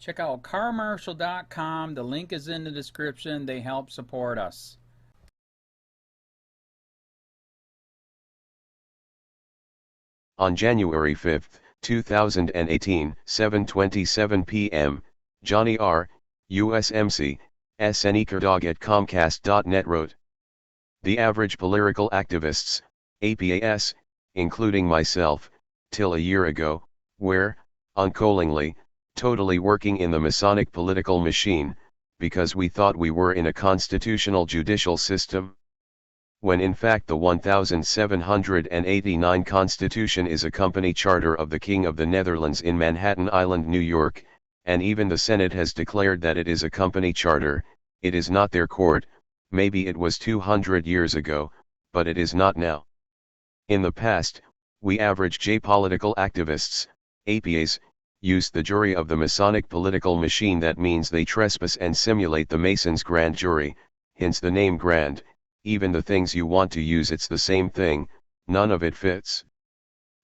Check out carmarshal.com. The link is in the description. They help support us. On January 5, 2018, 7:27 p.m., Johnny R., USMC, SNEkerdog at Comcast.net wrote, "The average political activists, APAS, including myself, till a year ago, were, uncallingly, totally working in the Masonic political machine, because we thought we were in a constitutional judicial system, when in fact the 1789 Constitution is a company charter of the King of the Netherlands in Manhattan Island, New York, and even the Senate has declared that it is a company charter. It is not their court. Maybe it was 200 years ago, but it is not now. In the past, we average J-political activists, APAs, used the jury of the Masonic political machine. That means they trespass and simulate the Masons' grand jury, hence the name grand. Even the things you want to use, it's the same thing, none of it fits.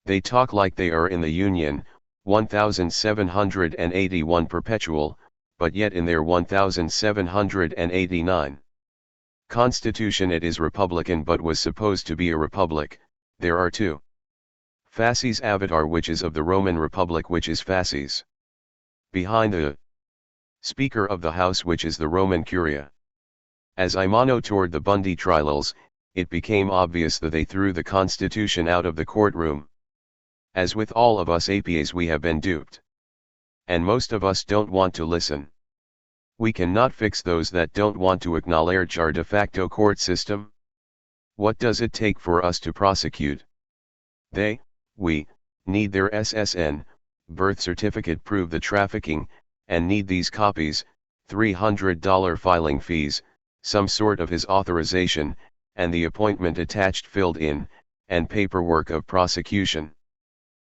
They talk like they are in the Union, 1781 perpetual, but yet in their 1789 Constitution it is Republican but was supposed to be a republic. There are two fasces avatar, which is of the Roman Republic, which is fasces behind the Speaker of the House, which is the Roman Curia. As I monitored the Bundy trials, it became obvious that they threw the Constitution out of the courtroom. As with all of us APAs, we have been duped. And most of us don't want to listen. We cannot fix those that don't want to acknowledge our de facto court system. What does it take for us to prosecute? We, need their SSN, birth certificate, prove the trafficking, and need these copies, $300 filing fees, some sort of his authorization, and the appointment attached filled in, and paperwork of prosecution.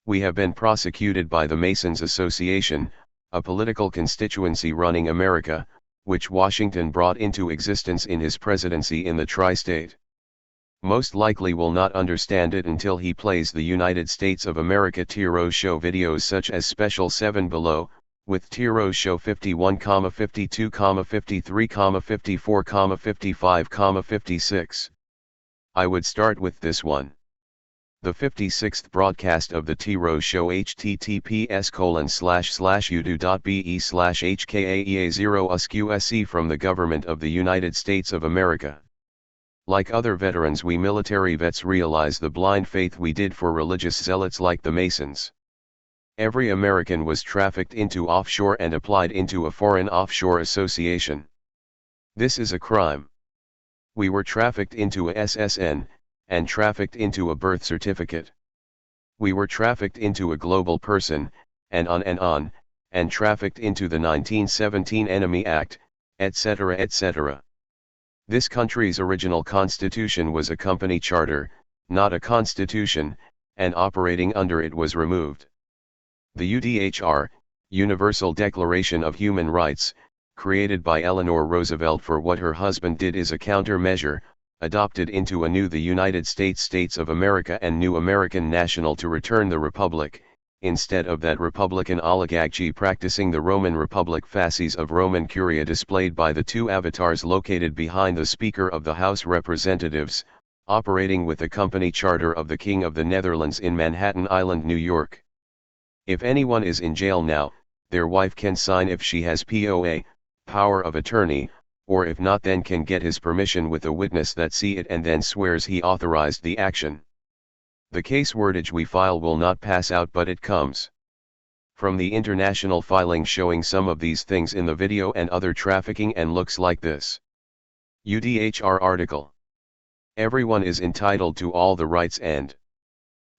We have been prosecuted by the Masons Association, a political constituency running America, which Washington brought into existence in his presidency in the tri-state. Most likely will not understand it until he plays the United States of America Tiro show videos such as Special 7 below, with Tiro show 51, 52, 53, 54, 55, 56. I would start with this one. The 56th broadcast of the Tiro show, https://udo.be/hkaea0usqse, from the government of the United States of America. Like other veterans, we military vets realize the blind faith we did for religious zealots like the Masons. Every American was trafficked into offshore and applied into a foreign offshore association. This is a crime. We were trafficked into a SSN, and trafficked into a birth certificate. We were trafficked into a global person, and on, and trafficked into the 1917 Enemy Act, etc., etc. This country's original constitution was a company charter, not a constitution, and operating under it was removed. The UDHR, Universal Declaration of Human Rights, created by Eleanor Roosevelt for what her husband did, is a countermeasure, adopted into anew the United States of America and new American national to return the Republic, instead of that Republican oligarchy practicing the Roman Republic fasces of Roman Curia displayed by the two avatars located behind the Speaker of the House Representatives, operating with the company charter of the King of the Netherlands in Manhattan Island, New York. If anyone is in jail now, their wife can sign if she has POA, power of attorney, or if not then can get his permission with a witness that see it and then swears he authorized the action. The case wordage we file will not pass out, but it comes from the international filing showing some of these things in the video and other trafficking, and looks like this. UDHR article. Everyone is entitled to all the rights and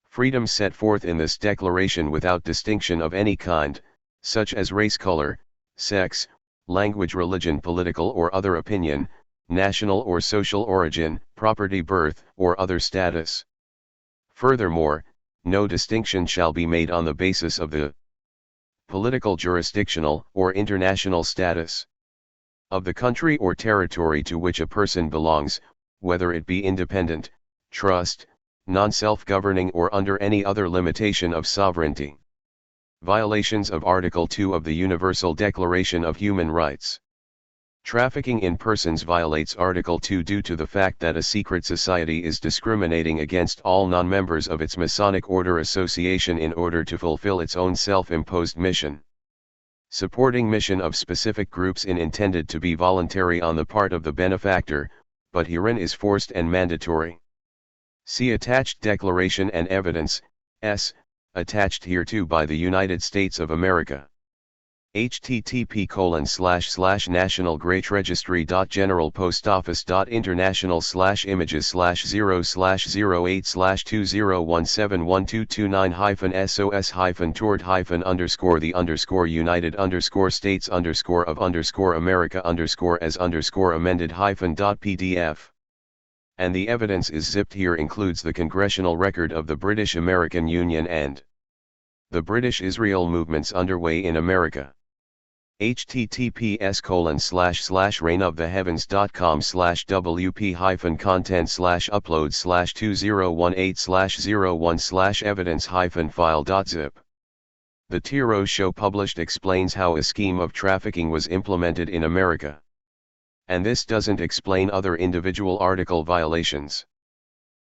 freedoms set forth in this declaration without distinction of any kind, such as race, color, sex, language, religion, political or other opinion, national or social origin, property, birth, or other status. Furthermore, no distinction shall be made on the basis of the political, jurisdictional, or international status of the country or territory to which a person belongs, whether it be independent, trust, non-self-governing, or under any other limitation of sovereignty. Violations of Article 2 of the Universal Declaration of Human Rights. Trafficking in persons violates Article 2 due to the fact that a secret society is discriminating against all non-members of its Masonic Order association in order to fulfill its own self-imposed mission. Supporting mission of specific groups intended to be voluntary on the part of the benefactor, but herein is forced and mandatory. See attached declaration and evidence, S, attached hereto by the United States of America. http://national-registery.general-post-office.international/images/0/0871229-sos-122-as-of-as-of-as-of-as-of-as-of-as-of-as-of-as-of-as And the evidence is zipped here includes the congressional record of the British American Union and the British Israel movements underway in America. https://reignoftheheavens.com/wp-content/upload/2018/01/evidence-file.zip. The Tiro show published explains how a scheme of trafficking was implemented in America. And this doesn't explain other individual article violations.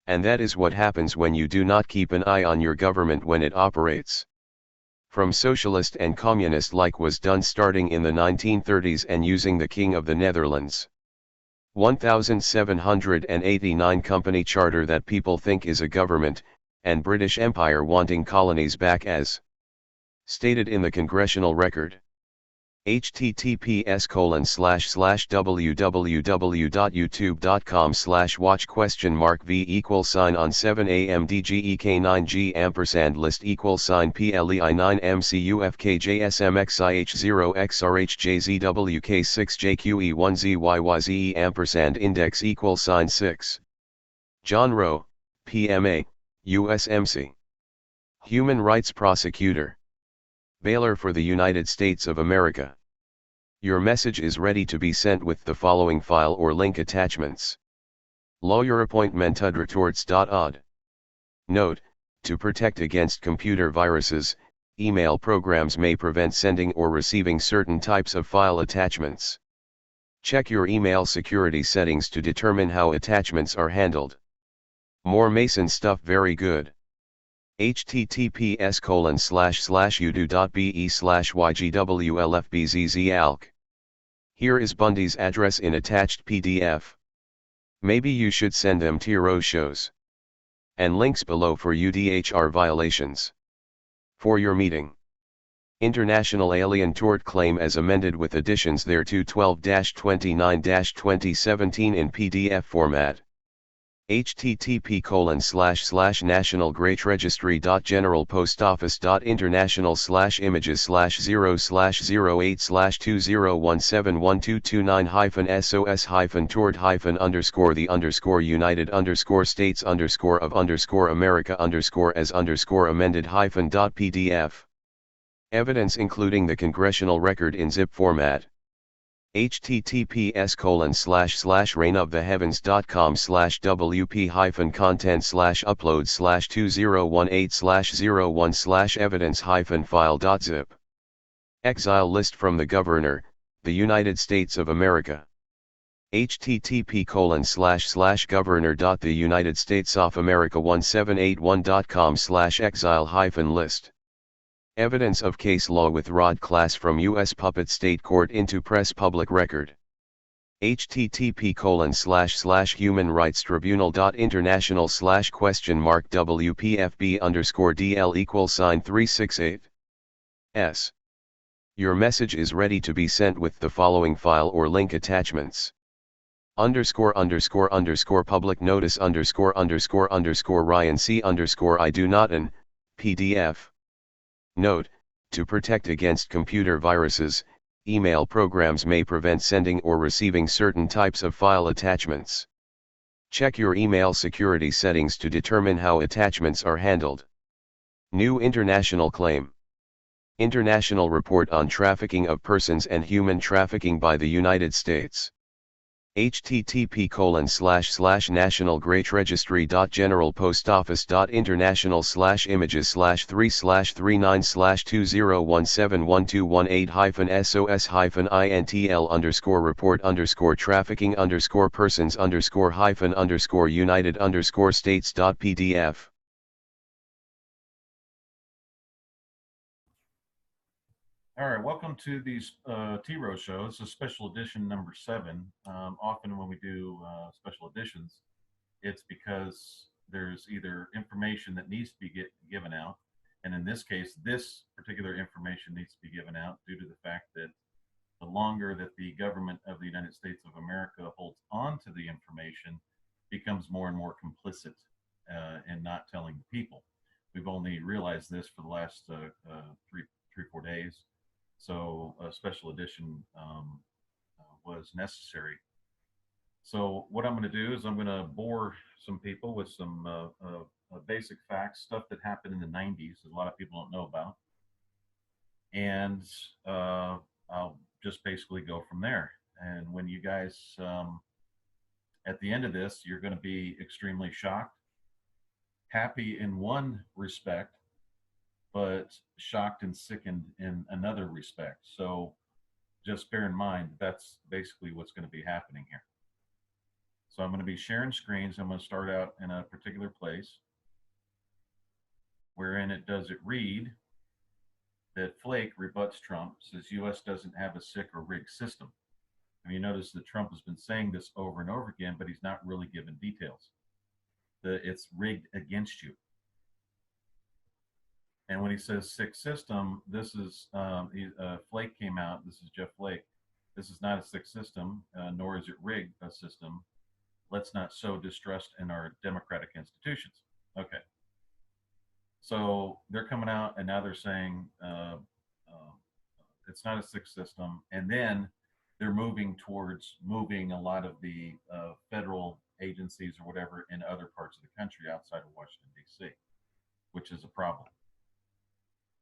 And that is what happens when you do not keep an eye on your government when it operates. From socialist and communist like was done starting in the 1930s and using the King of the Netherlands. 1789 company charter that people think is a government, and British Empire wanting colonies back as stated in the congressional record. https://www.youtube.com/watch?v=on 7amdgek9g &list =PLEI9MCUFKJSMXIH0XRHJZWK6JQE1ZYYZE index =6. John Rowe, PMA, USMC. Human Rights Prosecutor. Baylor for the United States of America. Your message is ready to be sent with the following file or link attachments. Lawyer appointment retorts.od. Note, to protect against computer viruses, email programs may prevent sending or receiving certain types of file attachments. Check your email security settings to determine how attachments are handled. More Mason stuff very good. https://udo.be/ygwlfbzzalc. Here is Bundy's address in attached PDF. Maybe you should send them Tiro shows. And links below for UDHR violations. For your meeting. International Alien Tort Claim as amended with additions thereto 12-29-2017 in PDF format. http://national-registery.general-post-office.international/images/0/0817229-sos-122-9-sos-the_united_states_of_america_as_amended-the Evidence including the congressional record in zip format. https://reignoftheheavens.com/wp-content/upload/2018/01/evidence-file.zip. Exile list from the Governor, the United States of America. http://governor.theunitedstatesofamerica1781.com/exile-list. Evidence of case law with Rod Class from U.S. Puppet State Court into Press Public Record. http://humanrightstribunal.international/?WPFB_DL=368. S. Your message is ready to be sent with the following file or link attachments. _____public notice _____ Ryan C _I do not an PDF. Note, to protect against computer viruses, email programs may prevent sending or receiving certain types of file attachments. Check your email security settings to determine how attachments are handled. New international claim. International report on trafficking of persons and human trafficking by the United States. http://nationalgrid-registry.generalpost-office.international/images/3/39/20171218-sos-IP-intl_report_score-trafficking_report_score All right, welcome to these T-Row show. This is special edition number 7. Often when we do special editions, it's because there's either information that needs to be given out, and in this case, this particular information needs to be given out due to the fact that the longer that the government of the United States of America holds on to the information, becomes more and more complicit in not telling the people. We've only realized this for the last 4 days. So a special edition was necessary. So what I'm going to do is I'm going to bore some people with some basic facts, stuff that happened in the 90s that a lot of people don't know about. And I'll just basically go from there. And when you guys, at the end of this, you're going to be extremely shocked, happy in one respect, but shocked and sickened in another respect. So just bear in mind, that's basically what's going to be happening here. So I'm going to be sharing screens. I'm going to start out in a particular place wherein it does it read that Flake rebuts Trump, says U.S. doesn't have a sick or rigged system. And you notice that Trump has been saying this over and over again, but he's not really given details. It's rigged against you. And when he says sick system, this is Flake came out. This is Jeff Flake. This is not a sick system, nor is it rigged a system. Let's not sow distrust in our democratic institutions. Okay. So they're coming out and now they're saying it's not a sick system. And then they're moving towards moving a lot of the federal agencies or whatever in other parts of the country outside of Washington, D.C., which is a problem.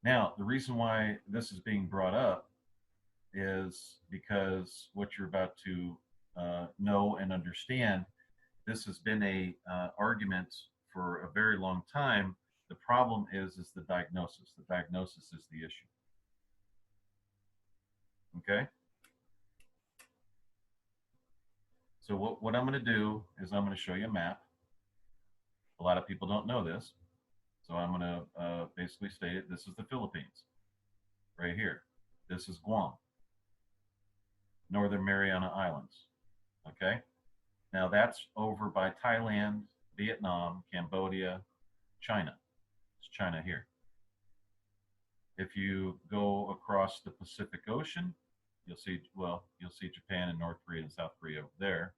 Now, the reason why this is being brought up is because what you're about to know and understand, this has been a argument for a very long time. The problem is the diagnosis. The diagnosis is the issue. Okay? So what I'm going to do is I'm going to show you a map. A lot of people don't know this. So I'm going to basically state it. This is the Philippines, right here. This is Guam, Northern Mariana Islands. Okay? Now that's over by Thailand, Vietnam, Cambodia, China. It's China here. If you go across the Pacific Ocean, you'll see Japan and North Korea and South Korea over there.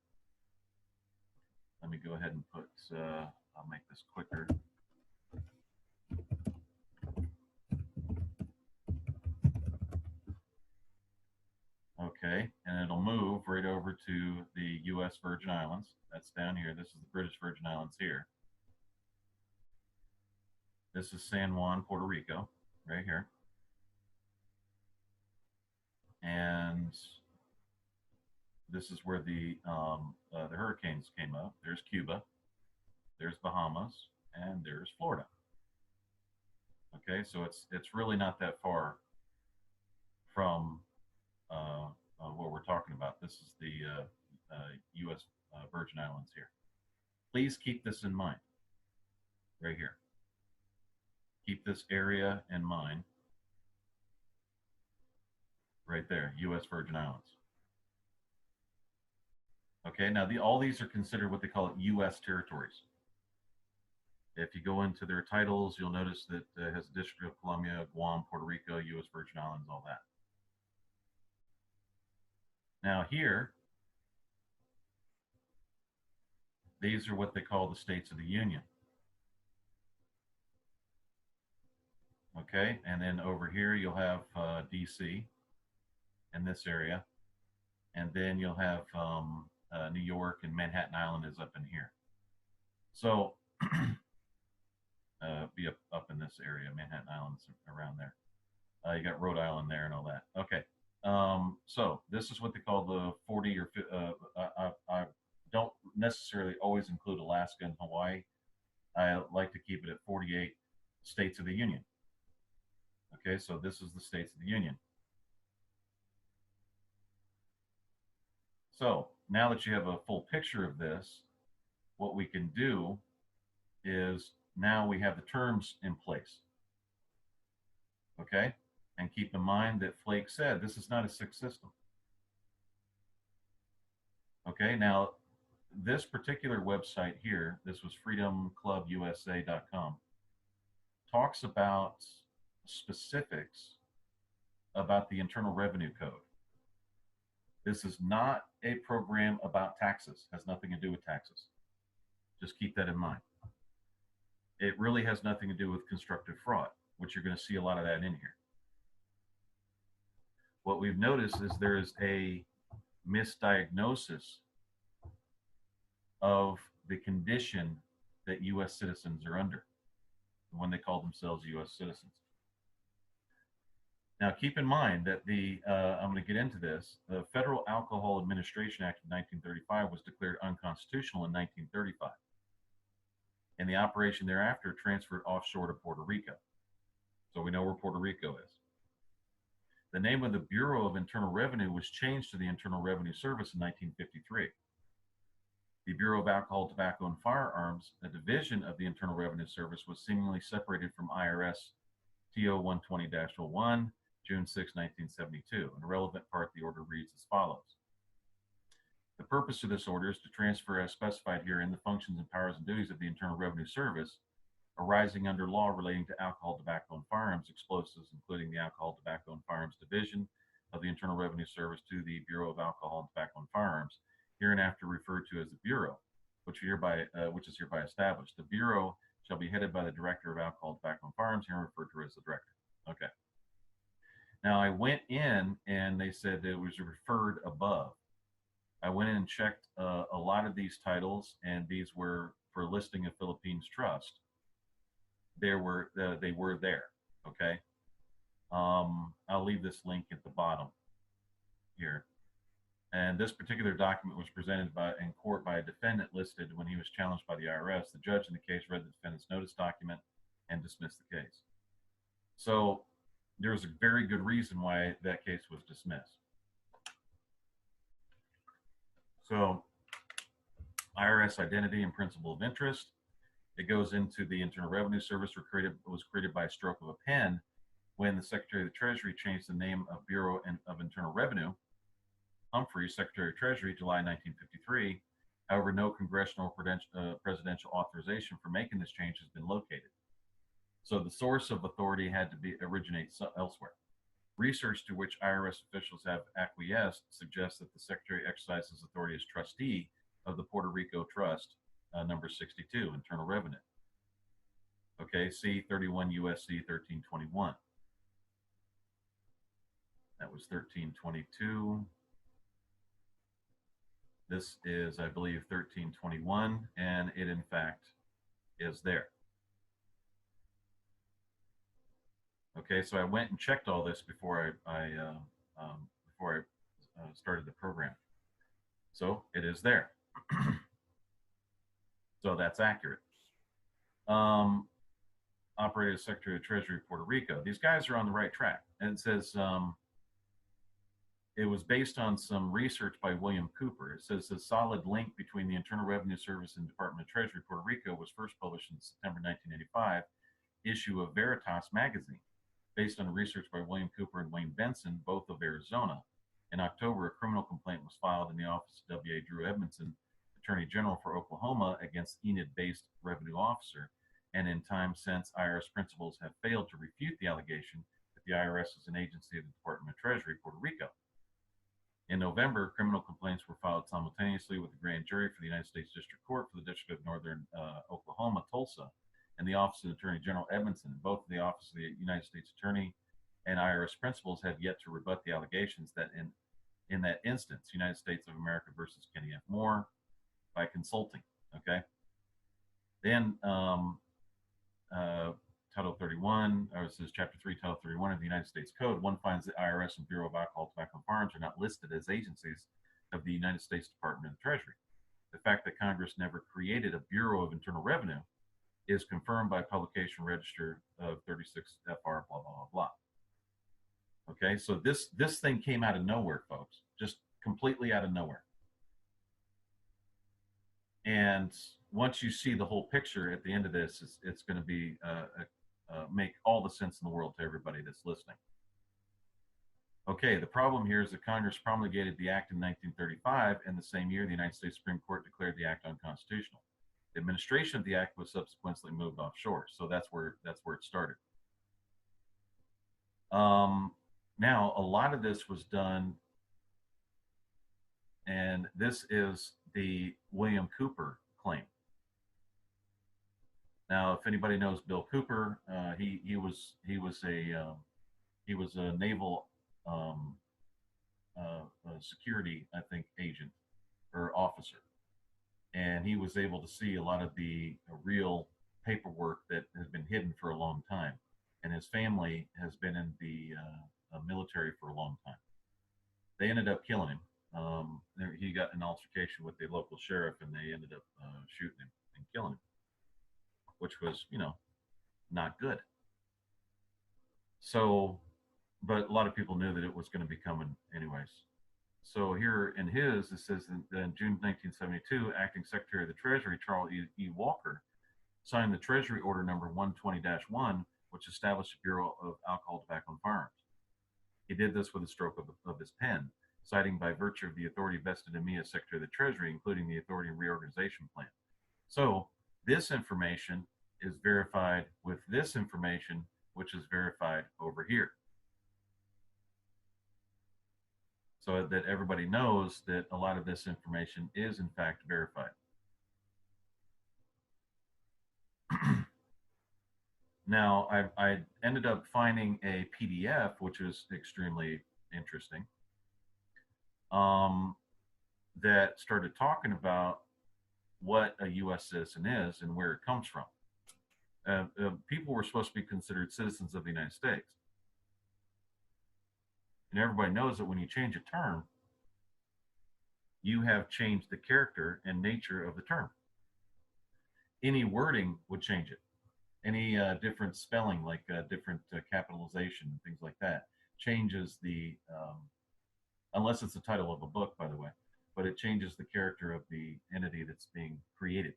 Let me go ahead and put, I'll make this quicker. Okay, and it'll move right over to the U.S. Virgin Islands. That's down here. This is the British Virgin Islands here. This is San Juan, Puerto Rico, right here. And this is where the hurricanes came up. There's Cuba, there's Bahamas, and there's Florida. Okay, so it's really not that far from what we're talking about. This is the U.S. Virgin Islands here. Please keep this in mind, right here. Keep this area in mind, right there, U.S. Virgin Islands. Okay, now all these are considered what they call U.S. territories. If you go into their titles, you'll notice that it has the District of Columbia, Guam, Puerto Rico, U.S. Virgin Islands, all that. Now here, these are what they call the states of the Union. Okay, and then over here you'll have D.C. in this area, and then you'll have New York, and Manhattan Island is up in here. So be up in this area. Manhattan Island's around there. You got Rhode Island there and all that. Okay, So this is what they call the 40 or I don't necessarily always include Alaska and Hawaii. I like to keep it at 48 states of the Union. Okay, so this is the states of the Union. So now that you have a full picture of this, what we can do is now we have the terms in place. Okay, and keep in mind that Flake said this is not a sick system. Okay, now this particular website here, this was freedomclubusa.com, talks about specifics about the Internal Revenue Code. This is not a program about taxes, has nothing to do with taxes. Just keep that in mind. It really has nothing to do with constructive fraud, which you're going to see a lot of that in here. What we've noticed is there is a misdiagnosis of the condition that U.S. citizens are under when they call themselves U.S. citizens. Now, keep in mind that I'm going to get into this, the Federal Alcohol Administration Act of 1935 was declared unconstitutional in 1935. And the operation thereafter transferred offshore to Puerto Rico. So we know where Puerto Rico is. The name of the Bureau of Internal Revenue was changed to the Internal Revenue Service in 1953. The Bureau of Alcohol, Tobacco, and Firearms, a division of the Internal Revenue Service, was seemingly separated from IRS TO 120-01, June 6, 1972. In a relevant part, the order reads as follows. The purpose of this order is to transfer, as specified herein, the functions and powers and duties of the Internal Revenue Service arising under law relating to alcohol, tobacco, and firearms, explosives, including the Alcohol, Tobacco, and Firearms Division of the Internal Revenue Service, to the Bureau of Alcohol, and Tobacco, and Firearms, hereinafter referred to as the Bureau, which is hereby established. The Bureau shall be headed by the Director of Alcohol, Tobacco, and Firearms, here referred to as the Director. Okay. Now, I went in and they said it was referred above. I went in and checked a lot of these titles, and these were for listing of Philippines Trust. They were there. Okay. I'll leave this link at the bottom here. And this particular document was presented in court by a defendant listed when he was challenged by the IRS. The judge in the case read the defendant's notice document and dismissed the case. So there was a very good reason why that case was dismissed. So IRS identity and principle of interest. It goes into the Internal Revenue Service, was created by a stroke of a pen when the Secretary of the Treasury changed the name of Bureau of Internal Revenue. Humphreys, Secretary of Treasury, July 1953. However, no congressional presidential authorization for making this change has been located. So the source of authority had to originate elsewhere. Research to which IRS officials have acquiesced suggests that the Secretary exercises authority as trustee of the Puerto Rico Trust, number 62, Internal Revenue. Okay, C 31 USC 1321. That was 1322. This is, I believe, 1321, and it in fact is there. Okay, so I went and checked all this before I started the program. So it is there. So that's accurate. Operated as Secretary of Treasury of Puerto Rico. These guys are on the right track. And it says it was based on some research by William Cooper. It says a solid link between the Internal Revenue Service and Department of Treasury Puerto Rico was first published in September 1985 issue of Veritas magazine, based on research by William Cooper and Wayne Benson, both of Arizona. In October, a criminal complaint was filed in the office of W.A. Drew Edmondson, Attorney General for Oklahoma, against Enid-based revenue officer, and in time since, IRS principals have failed to refute the allegation that the IRS is an agency of the Department of Treasury, Puerto Rico. In November, criminal complaints were filed simultaneously with the grand jury for the United States District Court for the District of Northern Oklahoma, Tulsa, and the Office of Attorney General Edmondson. Both the Office of the United States Attorney and IRS principals have yet to rebut the allegations that in that instance, United States of America versus KENNETH Moore, by consulting. Okay. Then Title 31, or this is Chapter 3, Title 31 of the United States Code, one finds the IRS and Bureau of Alcohol, Tobacco, and Firearms are not listed as agencies of the United States Department of the Treasury. The fact that Congress never created a Bureau of Internal Revenue is confirmed by Publication Register of 36 FR, blah, blah, blah, blah. Okay, so this thing came out of nowhere, folks, just completely out of nowhere. And once you see the whole picture at the end of this, it's going to be make all the sense in the world to everybody that's listening. Okay, the problem here is that Congress promulgated the act in 1935, and the same year the United States Supreme Court declared the act unconstitutional. The administration of the act was subsequently moved offshore, so that's where it started. Now, a lot of this was done, and this is the William Cooper claim. Now, if anybody knows Bill Cooper, he was a naval security, I think, agent or officer, and he was able to see a lot of the real paperwork that has been hidden for a long time. And his family has been in the military for a long time. They ended up killing him. He got in an altercation with the local sheriff, and they ended up shooting him and killing him, which was, you know, not good. So, but a lot of people knew that it was going to be coming anyways. So here in his, it says that in June 1972, Acting Secretary of the Treasury, Charles E. Walker, signed the Treasury Order number 120-1, which established the Bureau of Alcohol, Tobacco, and Firearms. He did this with a stroke of his pen, citing by virtue of the authority vested in me as Secretary of the Treasury, including the authority and reorganization plan. So this information is verified with this information, which is verified over here. So that everybody knows that a lot of this information is in fact verified. Now, I ended up finding a PDF, which is extremely interesting, that started talking about what a U.S. citizen is and where it comes from. People were supposed to be considered citizens of the United States. And everybody knows that when you change a term, you have changed the character and nature of the term. Any wording would change it. Any different spelling, like different capitalization, things like that, changes the, unless it's the title of a book, by the way, but it changes the character of the entity that's being created.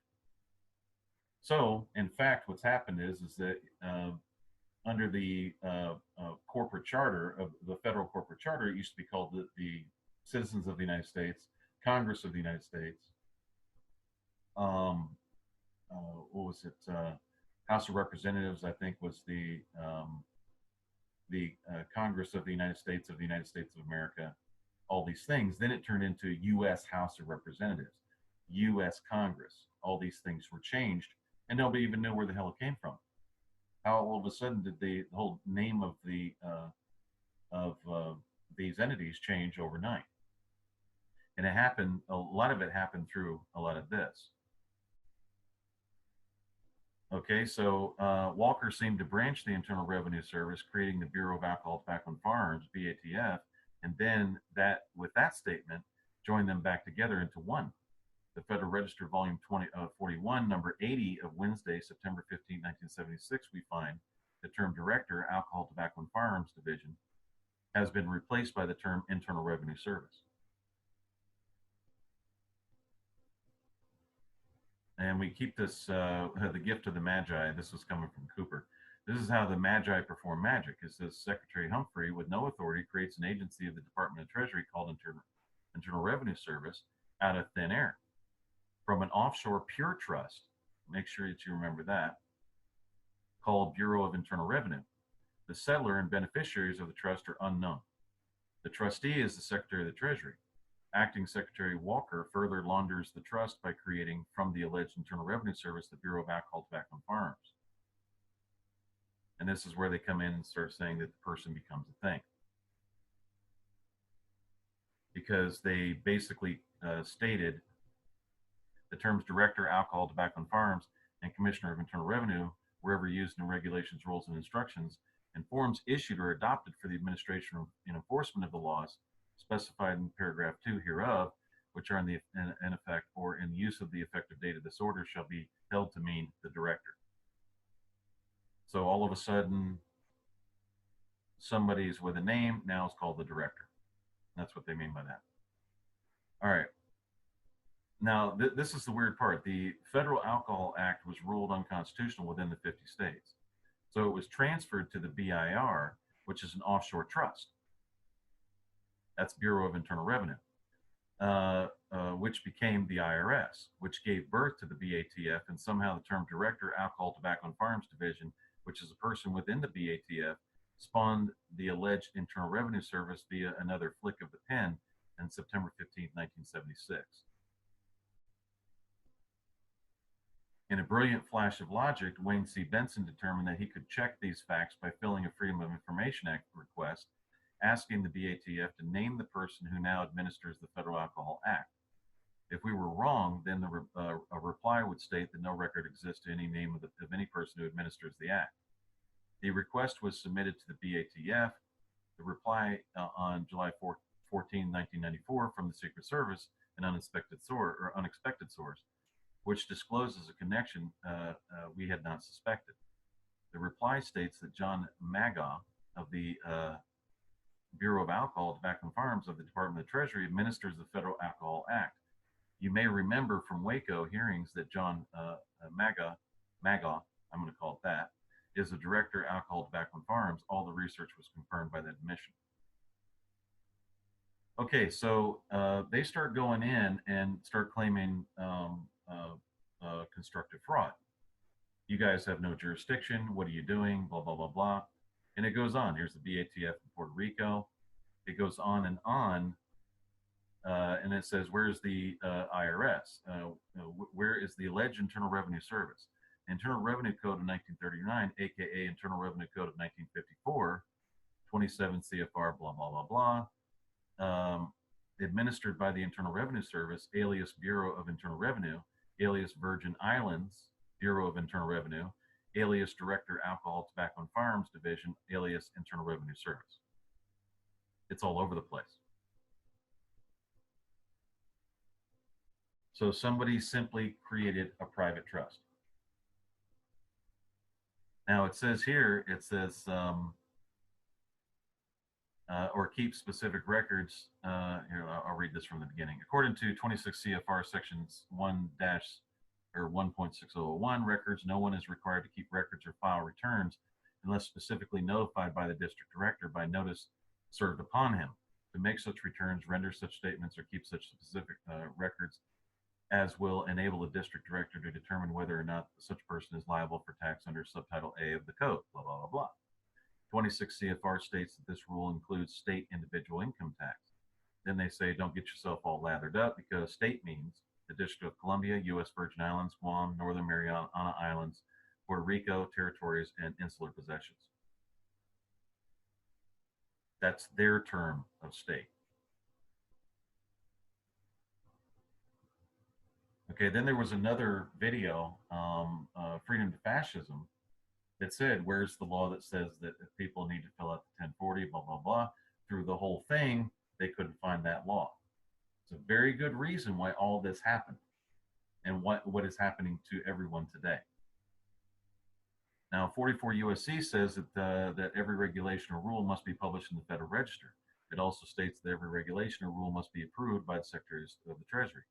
So, in fact, what's happened is that under the corporate charter of the federal corporate charter, it used to be called the Citizens of the United States, Congress of the United States. What was it? House of Representatives, I think, was the Congress of the United States of America. All these things. Then it turned into U.S. House of Representatives, U.S. Congress. All these things were changed, and nobody even knew where the hell it came from. How all of a sudden did the whole name of these entities change overnight? And it happened. A lot of it happened through a lot of this. Okay, so Walker seemed to branch the Internal Revenue Service, creating the Bureau of Alcohol, Tobacco, and Firearms, BATF, and then with that statement, joined them back together into one. The Federal Register, Volume 41, number 80 of Wednesday, September 15, 1976, we find the term Director, Alcohol, Tobacco, and Firearms Division has been replaced by the term Internal Revenue Service. And we keep this, the gift of the Magi. This was coming from Cooper. This is how the Magi perform magic. It says Secretary Humphrey, with no authority, creates an agency of the Department of Treasury called Internal Revenue Service out of thin air from an offshore pure trust. Make sure that you remember that, called Bureau of Internal Revenue. The settlor and beneficiaries of the trust are unknown. The trustee is the Secretary of the Treasury. Acting Secretary Walker further launders the trust by creating, from the alleged Internal Revenue Service, the Bureau of Alcohol, Tobacco, and Firearms. And this is where they come in and start saying that the person becomes a thing. Because they basically stated the terms Director, Alcohol, Tobacco, and Firearms, and Commissioner of Internal Revenue wherever used in regulations, rules, and instructions, and forms issued or adopted for the administration and enforcement of the laws specified in paragraph 2 hereof, which are in effect or in use of the effective date of this order, shall be held to mean the director. So all of a sudden, somebody's with a name now is called the director. That's what they mean by that. All right. Now, this is the weird part. The Federal Alcohol Act was ruled unconstitutional within the 50 states. So it was transferred to the BIR, which is an offshore trust. That's Bureau of Internal Revenue, which became the IRS, which gave birth to the BATF, and somehow the term Director, Alcohol, Tobacco, and Firearms Division, which is a person within the BATF, spawned the alleged Internal Revenue Service via another flick of the pen on September 15, 1976. In a brilliant flash of logic, Wayne C. Benson determined that he could check these facts by filling a Freedom of Information Act request, asking the BATF to name the person who now administers the Federal Alcohol Act. If we were wrong, then a reply would state that no record exists to any name of any person who administers the act. The request was submitted to the BATF. The reply on July 14, 1994 from the Secret Service, an unexpected source, which discloses a connection we had not suspected. The reply states that John Maga of the Bureau of Alcohol, Tobacco, and Firearms of the Department of the Treasury administers the Federal Alcohol Act. You may remember from Waco hearings that John Maga, I'm going to call it that, is a director, Alcohol, Tobacco, and Firearms. All the research was confirmed by that admission. Okay, so they start going in and start claiming constructive fraud. You guys have no jurisdiction. What are you doing? Blah, blah, blah, blah. And it goes on. Here's the BATF in Puerto Rico. It goes on. And it says, where's the IRS? Where is the alleged Internal Revenue Service? Internal Revenue Code of 1939, aka Internal Revenue Code of 1954, 27 CFR, blah, blah, blah, blah. Administered by the Internal Revenue Service, alias Bureau of Internal Revenue, alias Virgin Islands, Bureau of Internal Revenue, alias Director, Alcohol, Tobacco, and Firearms Division, alias Internal Revenue Service. It's all over the place. So somebody simply created a private trust. Now it says here, or keep specific records. Here, I'll read this from the beginning. According to 26 CFR sections 1.6001 records, no one is required to keep records or file returns unless specifically notified by the district director by notice served upon him. To make such returns, render such statements, or keep such specific records as will enable the district director to determine whether or not such person is liable for tax under subtitle A of the code, blah, blah, blah, blah. 26 CFR states that this rule includes state individual income tax. Then they say, don't get yourself all lathered up, because state means the District of Columbia, U.S. Virgin Islands, Guam, Northern Mariana Islands, Puerto Rico, territories, and insular possessions. That's their term of state. Okay, then there was another video, Freedom to Fascism, that said, where's the law that says that if people need to fill out the 1040, blah, blah, blah. Through the whole thing, they couldn't find that law. It's a very good reason why all this happened and what is happening to everyone today. Now, 44 USC says that every regulation or rule must be published in the Federal Register. It also states that every regulation or rule must be approved by the Secretary of the Treasury.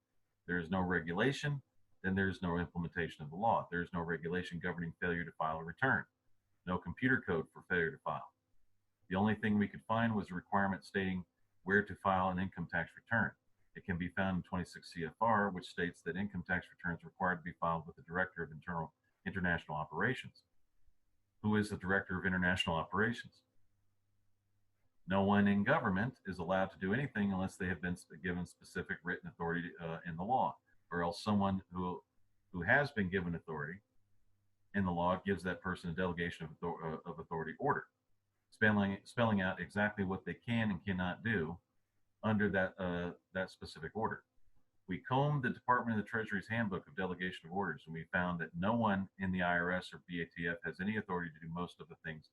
There is no regulation, then there is no implementation of the law. There is no regulation governing failure to file a return. No computer code for failure to file. The only thing we could find was a requirement stating where to file an income tax return. It can be found in 26 CFR, which states that income tax returns are required to be filed with the Director of International Operations. Who is the Director of International Operations? No one in government is allowed to do anything unless they have been given specific written authority in the law, or else someone who has been given authority in the law gives that person a delegation of authority order, spelling out exactly what they can and cannot do under that specific order. We combed the Department of the Treasury's handbook of delegation of orders, and we found that no one in the IRS or BATF has any authority to do most of the things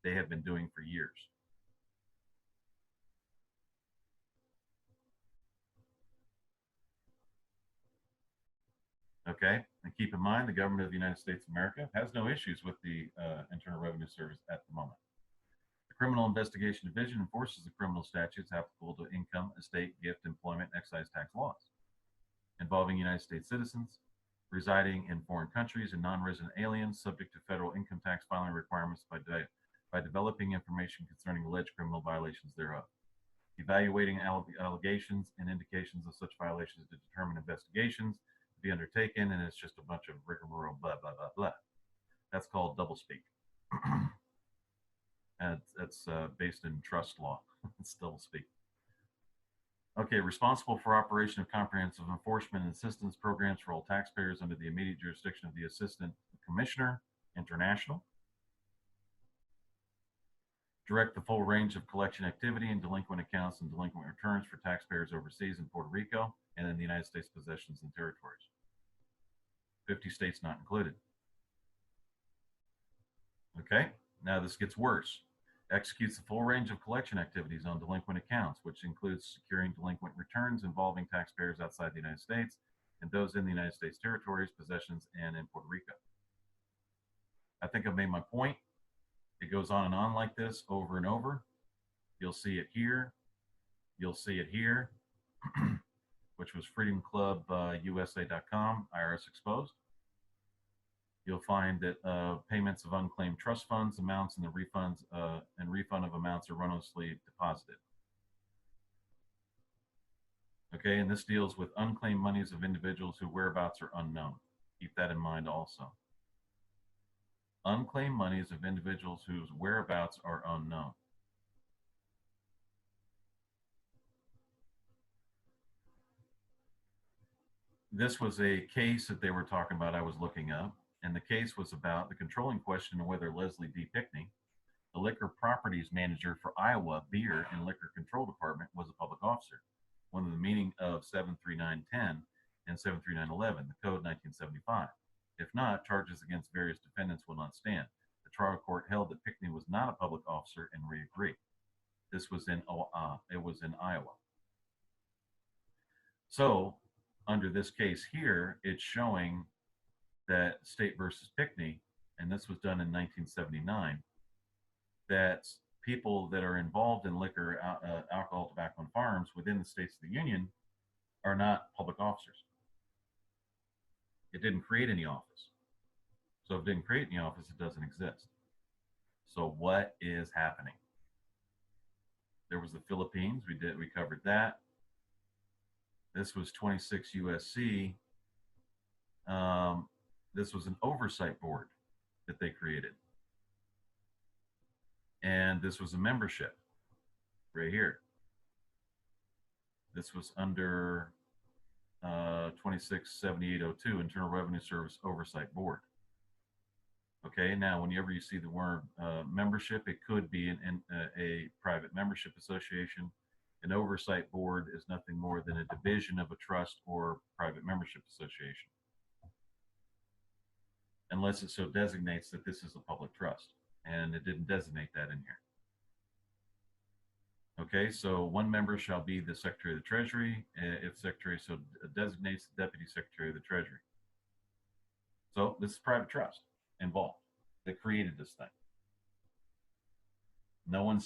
they have been doing for years. Okay, and keep in mind, the government of the United States of America has no issues with the Internal Revenue Service at the moment. The Criminal Investigation Division enforces the criminal statutes applicable to income, estate, gift, employment, and excise tax laws involving United States citizens residing in foreign countries and non-resident aliens subject to federal income tax filing requirements by developing information concerning alleged criminal violations thereof, evaluating allegations and indications of such violations to determine investigations to be undertaken, and it's just a bunch of rigmarole, blah, blah, blah, blah. That's called doublespeak. And that's based in trust law. It's doublespeak. Okay, responsible for operation of comprehensive enforcement and assistance programs for all taxpayers under the immediate jurisdiction of the Assistant Commissioner, International. Direct the full range of collection activity and delinquent accounts and delinquent returns for taxpayers overseas in Puerto Rico and in the United States possessions and territories. 50 states not included. Okay, now this gets worse. Executes the full range of collection activities on delinquent accounts, which includes securing delinquent returns involving taxpayers outside the United States and those in the United States territories, possessions, and in Puerto Rico. I think I've made my point. It goes on and on like this over and over. You'll see it here. You'll see it here, which was freedomclubusa.com, IRS exposed. You'll find that payments of unclaimed trust funds amounts and the refunds and refund of amounts erroneously deposited. Okay, and this deals with unclaimed monies of individuals whose whereabouts are unknown. Keep that in mind also. Unclaimed monies of individuals whose whereabouts are unknown. This was a case that they were talking about I was looking up, and the case was about the controlling question of whether Leslie D. Pickney, the liquor properties manager for Iowa Beer and Liquor Control Department, was a public officer. One of the meaning of 73910 and 73911, the Code 1975. If not, charges against various defendants will not stand. The trial court held that Pickney was not a public officer and re-agreed. This was in Iowa. So, under this case here, it's showing that State versus Pickney, and this was done in 1979, that people that are involved in liquor, alcohol, tobacco, and firearms within the states of the Union are not public officers. It didn't create any office. So if it didn't create any office, it doesn't exist. So what is happening? There was the Philippines. We covered that. This was 26 USC. This was an oversight board that they created. And this was a membership right here. This was under 267802, Internal Revenue Service Oversight Board. Okay, now whenever you see the word membership, it could be a private membership association. An oversight board is nothing more than a division of a trust or private membership association, unless it so designates that this is a public trust, and it didn't designate that in here. Okay, so one member shall be the Secretary of the Treasury, if Secretary so designates the Deputy Secretary of the Treasury. So this is private trust involved that created this thing. No one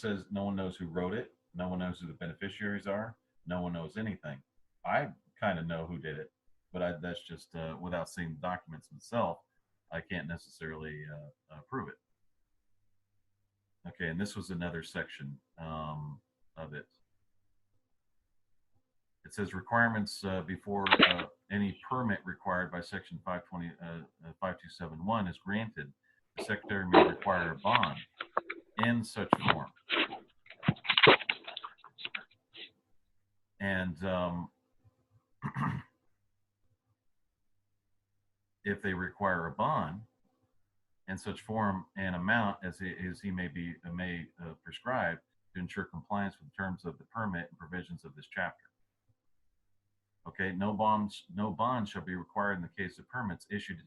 knows who wrote it. No one knows who the beneficiaries are. No one knows anything. I kind of know who did it, but that's just without seeing the documents themselves, I can't necessarily prove it. Okay, and this was another section of it. It says requirements before any permit required by Section 5271 is granted, the Secretary may require a bond in such form. And if they require a bond in such form and amount as he may prescribe to ensure compliance with the terms of the permit and provisions of this chapter. Okay, no bonds shall be required in the case of permits issued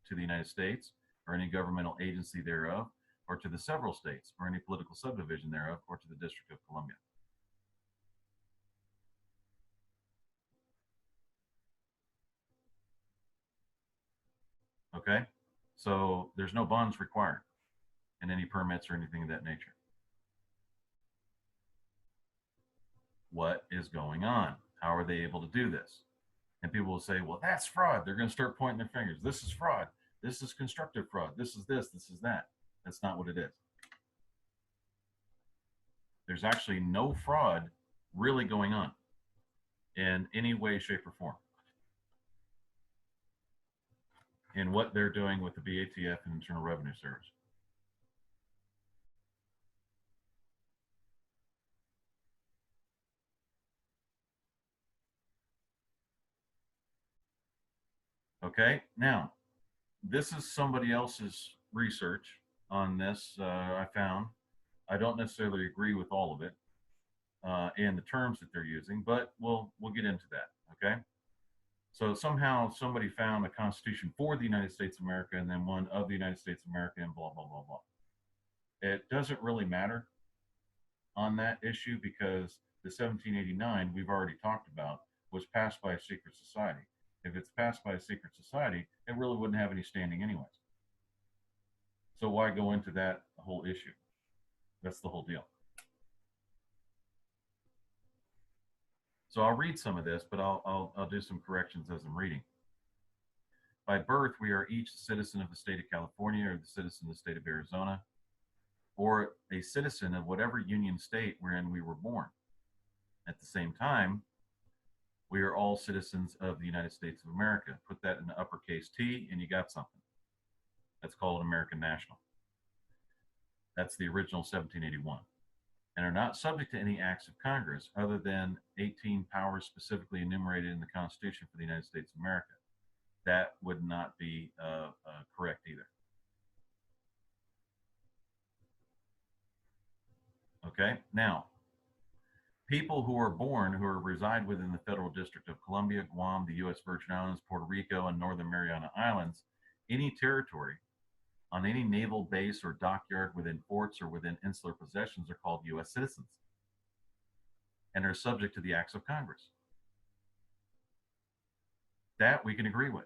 to the United States or any governmental agency thereof, or to the several states or any political subdivision thereof, or to the District of Columbia. Okay, so there's no bonds required in any permits or anything of that nature. What is going on? How are they able to do this? And people will say, well, that's fraud. They're going to start pointing their fingers. This is fraud. This is constructive fraud. This is this. This is that. That's not what it is. There's actually no fraud really going on in any way, shape, or form in what they're doing with the BATF and Internal Revenue Service. Okay, now, this is somebody else's research on this. I found. I don't necessarily agree with all of it and the terms that they're using, but we'll get into that. Okay. So somehow somebody found a constitution for the United States of America and then one of the United States of America and blah blah blah blah. It doesn't really matter on that issue because the 1789 we've already talked about was passed by a secret society. If it's passed by a secret society, it really wouldn't have any standing anyways. So why go into that whole issue? That's the whole deal. So I'll read some of this, but I'll do some corrections as I'm reading. By birth, we are each a citizen of the state of California or the citizen of the state of Arizona, or a citizen of whatever union state wherein we were born. At the same time, we are all citizens of the United States of America. Put that in the uppercase T and you got something. That's called an American national. That's the original 1781. And are not subject to any acts of Congress other than 18 powers specifically enumerated in the Constitution for the United States of America. That would not be correct either. Okay, now, people who are born, who reside within the Federal District of Columbia, Guam, the U.S. Virgin Islands, Puerto Rico, and Northern Mariana Islands, any territory on any naval base or dockyard within forts or within insular possessions are called U.S. citizens and are subject to the acts of Congress. That we can agree with.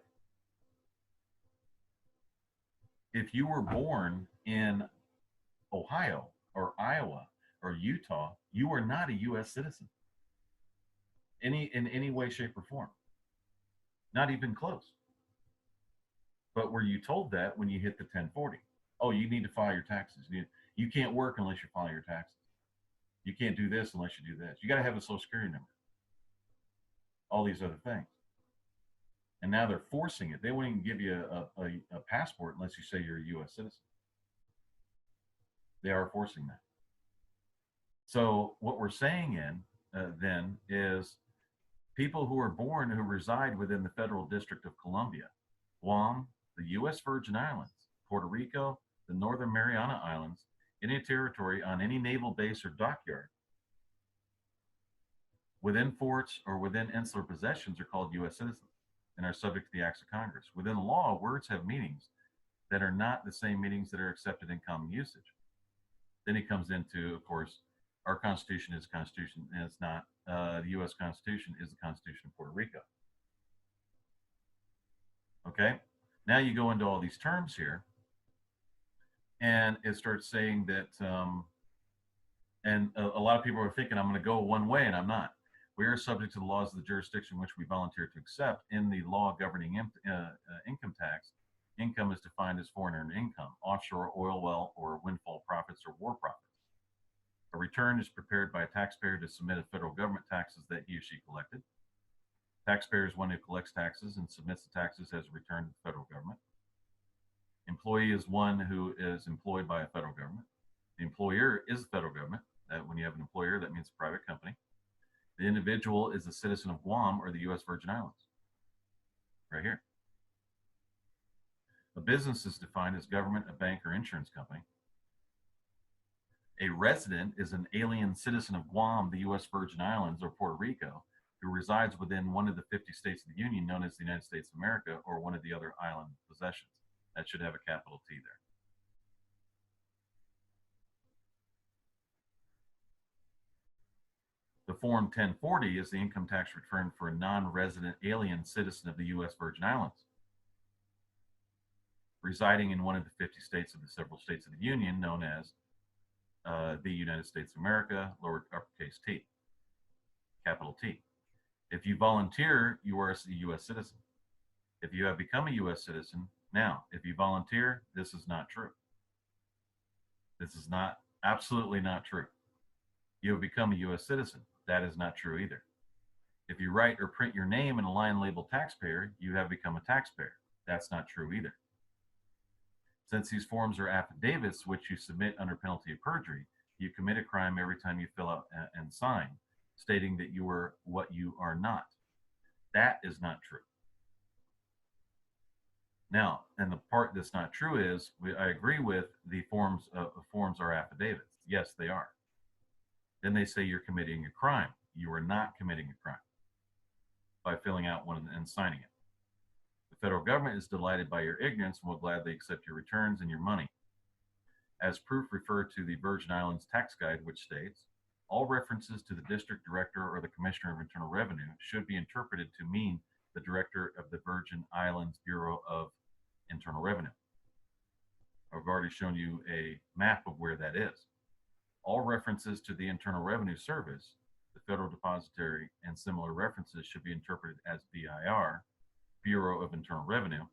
If you were born in Ohio or Iowa or Utah, you are not a U.S. citizen in any way, shape, or form. Not even close. But were you told that when you hit the 1040? Oh, you need to file your taxes. You can't work unless you file your taxes. You can't do this unless you do this. You got to have a social security number. All these other things. And now they're forcing it. They won't even give you a passport unless you say you're a U.S. citizen. They are forcing that. So what we're saying then is people who are born who reside within the Federal District of Columbia, Guam, the U.S. Virgin Islands, Puerto Rico, the Northern Mariana Islands, any territory on any naval base or dockyard within forts or within insular possessions are called U.S. citizens and are subject to the acts of Congress. Within the law, words have meanings that are not the same meanings that are accepted in common usage. Then he comes into, of course, our Constitution is Constitution, and it's not. The U.S. Constitution is the Constitution of Puerto Rico. Okay? Now you go into all these terms here, and it starts saying that, and a lot of people are thinking I'm going to go one way, and I'm not. We are subject to the laws of the jurisdiction which we volunteer to accept. In the law governing income tax, income is defined as foreign earned income, offshore oil well or windfall profits or war profits. A return is prepared by a taxpayer to submit to federal government taxes that he or she collected. Taxpayer is one who collects taxes and submits the taxes as a return to the federal government. Employee is one who is employed by a federal government. The employer is the federal government. When you have an employer, that means a private company. The individual is a citizen of Guam or the U.S. Virgin Islands. Right here. A business is defined as government, a bank, or insurance company. A resident is an alien citizen of Guam, the U.S. Virgin Islands, or Puerto Rico, who resides within one of the 50 states of the Union known as the United States of America or one of the other island possessions. That should have a capital T there. The Form 1040 is the income tax return for a non-resident alien citizen of the U.S. Virgin Islands, residing in one of the 50 states of the several states of the Union known as the United States of America, lower uppercase T, capital T. If you volunteer, you are a U.S. citizen. If you have become a U.S. citizen, now, if you volunteer, this is not true. This is not, absolutely not true. You have become a U.S. citizen. That is not true either. If you write or print your name in a line labeled taxpayer, you have become a taxpayer. That's not true either. Since these forms are affidavits which you submit under penalty of perjury, you commit a crime every time you fill out and sign, stating that you are what you are not. That is not true. Now, and the part that's not true is, I agree with the forms are affidavits. Yes, they are. Then they say you're committing a crime. You are not committing a crime by filling out one and signing it. The federal government is delighted by your ignorance and will gladly accept your returns and your money. As proof, refer to the Virgin Islands Tax Guide, which states, all references to the district director or the commissioner of internal revenue should be interpreted to mean the director of the Virgin Islands Bureau of Internal Revenue. I've already shown you a map of where that is. All references to the Internal Revenue Service, the Federal Depository, and similar references should be interpreted as BIR, Bureau of Internal Revenue,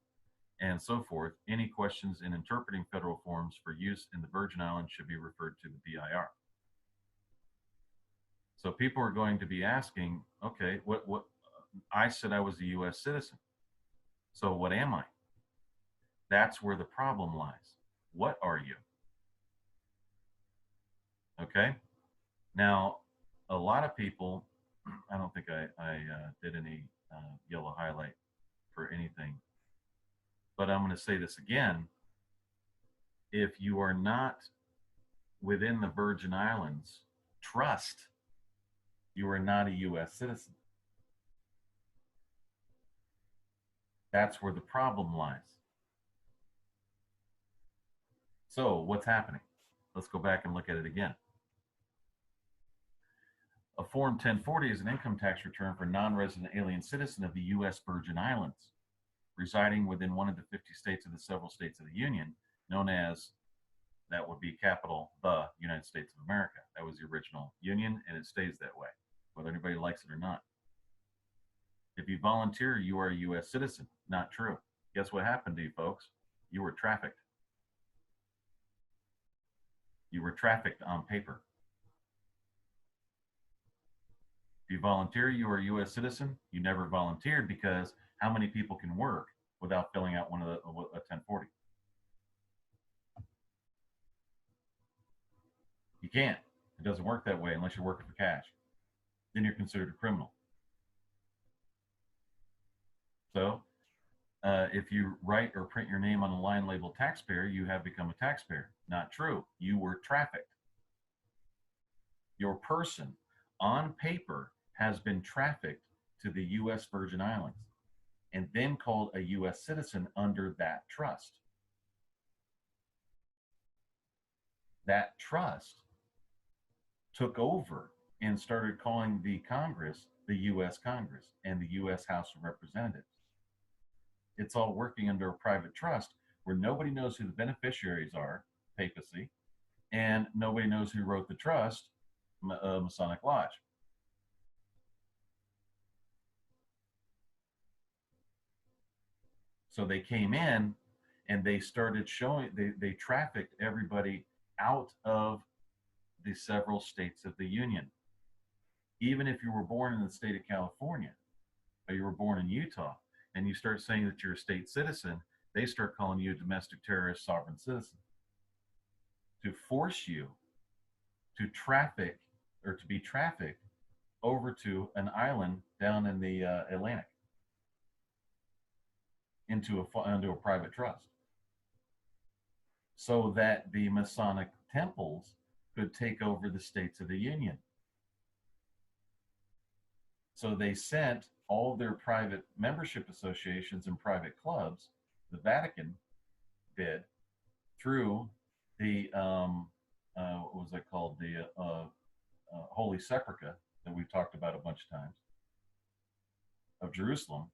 and so forth. Any questions in interpreting federal forms for use in the Virgin Islands should be referred to the BIR. So people are going to be asking, okay, what I said I was a U.S. citizen. So what am I? That's where the problem lies. What are you? Okay. Now, a lot of people, I don't think I did any yellow highlight for anything, but I'm going to say this again. If you are not within the Virgin Islands trust, you are not a U.S. citizen. That's where the problem lies. So what's happening? Let's go back and look at it again. A Form 1040 is an income tax return for non-resident alien citizen of the U.S. Virgin Islands, residing within one of the 50 states of the several states of the Union, known as, that would be capital, the United States of America. That was the original Union, and it stays that way, whether anybody likes it or not. If you volunteer, you are a U.S. citizen. Not true. Guess what happened to you, folks? You were trafficked. You were trafficked on paper. If you volunteer, you are a U.S. citizen. You never volunteered because how many people can work without filling out one of a 1040? You can't. It doesn't work that way unless you're working for cash. Then you're considered a criminal. So if you write or print your name on a line labeled taxpayer, you have become a taxpayer. Not true. You were trafficked. Your person on paper has been trafficked to the U.S. Virgin Islands and then called a U.S. citizen under that trust. That trust took over and started calling the Congress the U.S. Congress and the U.S. House of Representatives. It's all working under a private trust where nobody knows who the beneficiaries are, papacy, and nobody knows who wrote the trust, Masonic Lodge. So they came in and they started showing, they trafficked everybody out of the several states of the Union. Even if you were born in the state of California or you were born in Utah and you start saying that you're a state citizen, they start calling you a domestic terrorist sovereign citizen to force you to traffic or to be trafficked over to an island down in the Atlantic into a private trust so that the Masonic temples could take over the states of the Union. So they sent all their private membership associations and private clubs, the Vatican did, through the, what was it called? The Holy Sepulchre that we've talked about a bunch of times of Jerusalem.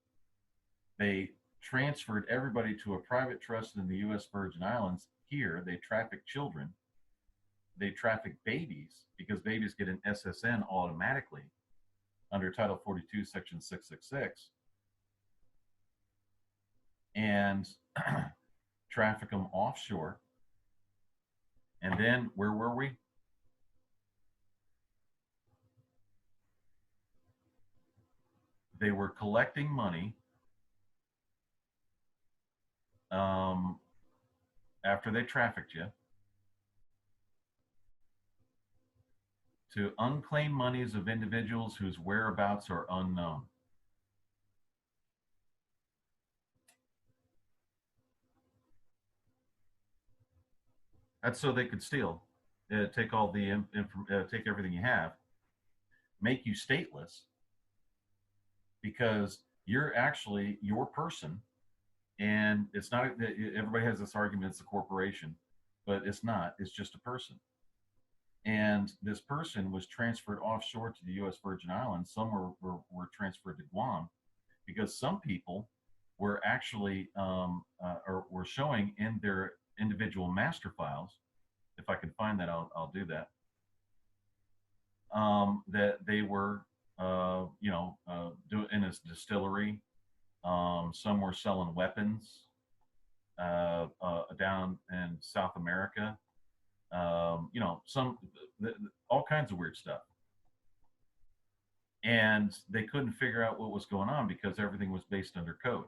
They transferred everybody to a private trust in the U.S. Virgin Islands. Here, they traffic children. They traffic babies because babies get an SSN automatically under Title 42, Section 666, and traffic them offshore. And then where were we? They were collecting money after they trafficked you to unclaimed monies of individuals whose whereabouts are unknown. That's so they could steal, take all the take everything you have, make you stateless, because you're actually your person, and it's not. Everybody has this argument it's a corporation, but it's not. It's just a person. And this person was transferred offshore to the U.S. Virgin Islands. Some were transferred to Guam, because some people were actually or were showing in their individual master files. If I can find that, I'll do that. That they were, in a distillery. Some were selling weapons down in South America. All kinds of weird stuff. And they couldn't figure out what was going on because everything was based under code.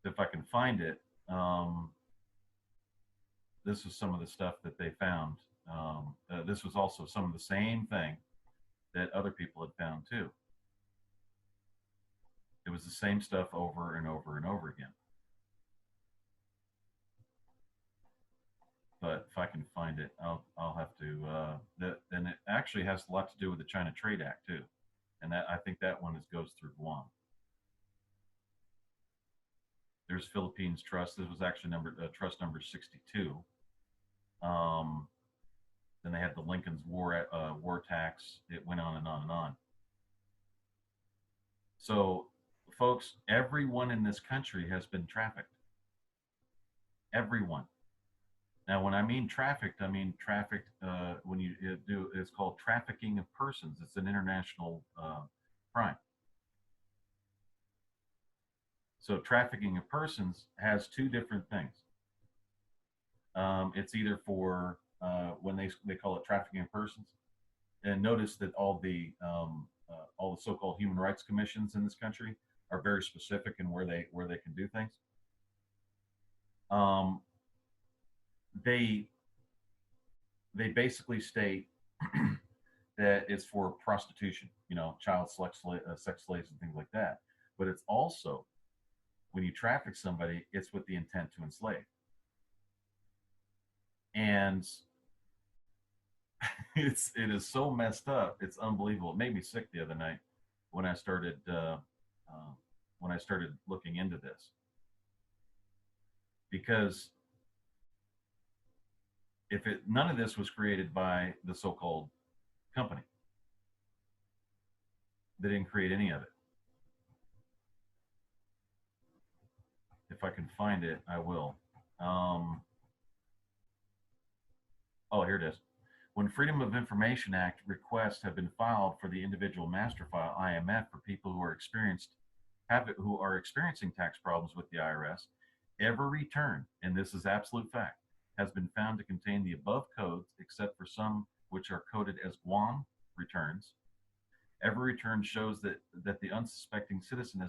If I can find it, this is some of the stuff that they found. This was also some of the same thing that other people had found too. It was the same stuff over and over and over again. But if I can find it, I'll have to. Then it actually has a lot to do with the China Trade Act too, and that I think that one goes through Guam. There's Philippines Trust. This was actually trust number 62. Then they had the Lincoln's war tax. It went on and on and on. So, folks, everyone in this country has been trafficked. Everyone. Now, when I mean trafficked when you do, it's called trafficking of persons. It's an international crime. So trafficking of persons has two different things. It's either for when they call it trafficking of persons, and notice that all the so-called human rights commissions in this country are very specific in where they can do things. They basically state that it's for prostitution, child sex slaves and things like that. But it's also, when you traffic somebody, it's with the intent to enslave. And it is so messed up. It's unbelievable. It made me sick the other night when I started looking into this, because none of this was created by the so-called company. They didn't create any of it. If I can find it, I will. Here it is. When Freedom of Information Act requests have been filed for the individual master file IMF for people who are experiencing tax problems with the IRS, every return, and this is absolute fact, has been found to contain the above codes, except for some which are coded as Guam returns. Every return shows that the unsuspecting citizen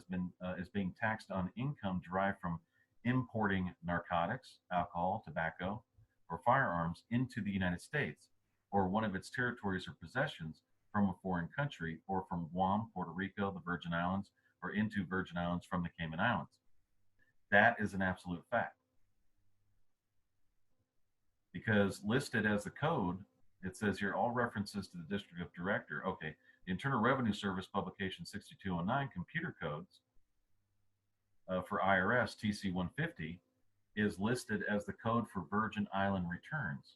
is being taxed on income derived from importing narcotics, alcohol, tobacco, or firearms into the United States, or one of its territories or possessions from a foreign country, or from Guam, Puerto Rico, the Virgin Islands, or into Virgin Islands from the Cayman Islands. That is an absolute fact. Because listed as the code It says here, all references to the District of Director. Okay, the Internal Revenue Service Publication 6209 computer codes for IRS TC 150 is listed as the code for Virgin Island returns.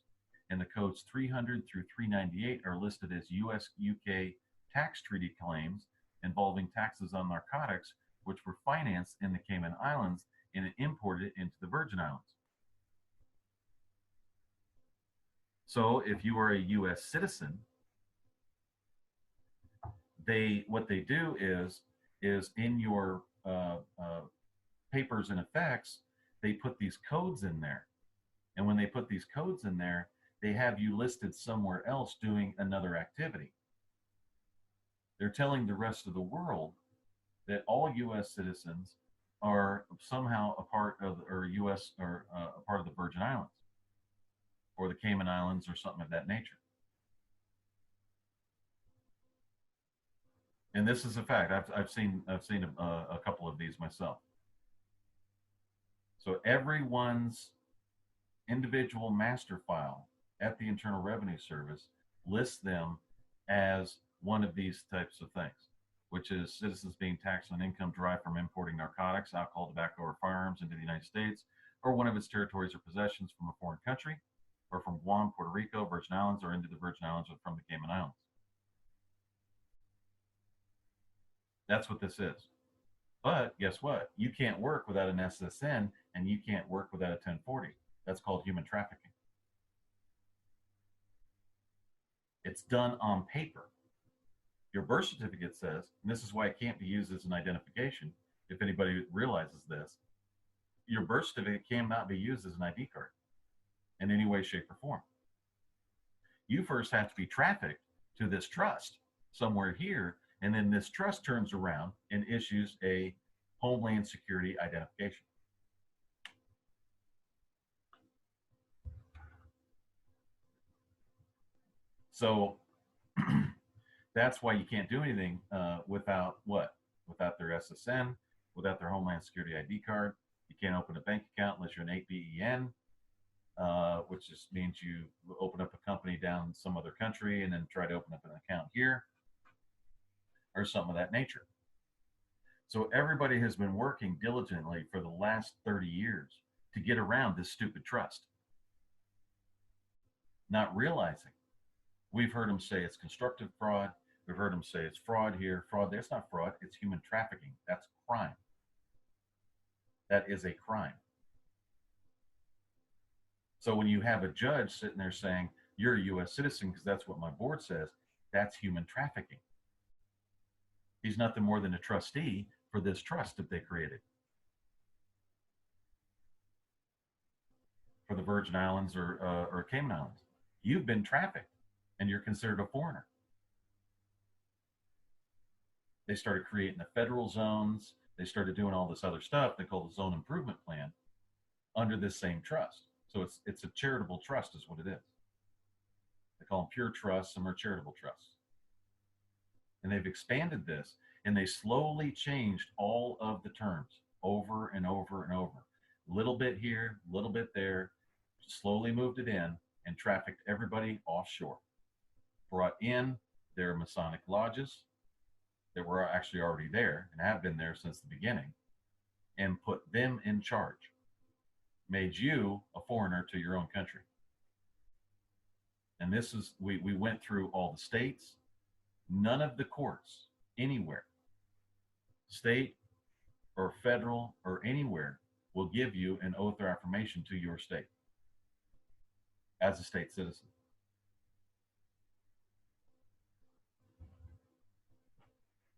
And the codes 300 through 398 are listed as US UK tax treaty claims involving taxes on narcotics, which were financed in the Cayman Islands and imported into the Virgin Islands. So if you are a US citizen, what they do is in your papers and effects, they put these codes in there. And when they put these codes in there, they have you listed somewhere else doing another activity. They're telling the rest of the world that all U.S. citizens are somehow a part of, or U.S. or a part of the Virgin Islands or the Cayman Islands or something of that nature. And this is a fact. I've seen a couple of these myself. So everyone's individual master file at the Internal Revenue Service lists them as one of these types of things, which is citizens being taxed on income derived from importing narcotics, alcohol, tobacco, or firearms into the United States, or one of its territories or possessions from a foreign country, or from Guam, Puerto Rico, Virgin Islands, or into the Virgin Islands, or from the Cayman Islands. That's what this is. But guess what? You can't work without an SSN, and you can't work without a 1040. That's called human trafficking. It's done on paper. Your birth certificate says, and this is why it can't be used as an identification, if anybody realizes this, your birth certificate cannot be used as an ID card in any way, shape, or form. You first have to be trafficked to this trust somewhere here, and then this trust turns around and issues a Homeland Security identification. So that's why you can't do anything without what? Without their SSN, without their Homeland Security ID card. You can't open a bank account unless you're an 8BEN, which just means you open up a company down in some other country and then try to open up an account here or something of that nature. So everybody has been working diligently for the last 30 years to get around this stupid trust, not realizing. We've heard them say it's constructive fraud. We've heard them say it's fraud here, fraud there. It's not fraud. It's human trafficking. That's crime. That is a crime. So when you have a judge sitting there saying, you're a U.S. citizen because that's what my board says, that's human trafficking. He's nothing more than a trustee for this trust that they created for the Virgin Islands or Cayman Islands. You've been trafficked and you're considered a foreigner. They started creating the federal zones. They started doing all this other stuff they call the zone improvement plan under this same trust. So it's a charitable trust is what it is. They call them pure trusts, some are charitable trusts. And they've expanded this, and they slowly changed all of the terms over and over and over. A little bit here, a little bit there, slowly moved it in and trafficked everybody offshore. Brought in their Masonic lodges that were actually already there and have been there since the beginning, and put them in charge. Made you a foreigner to your own country. And this is, we went through all the states. None of the courts anywhere, state or federal or anywhere, will give you an oath or affirmation to your state as a state citizen.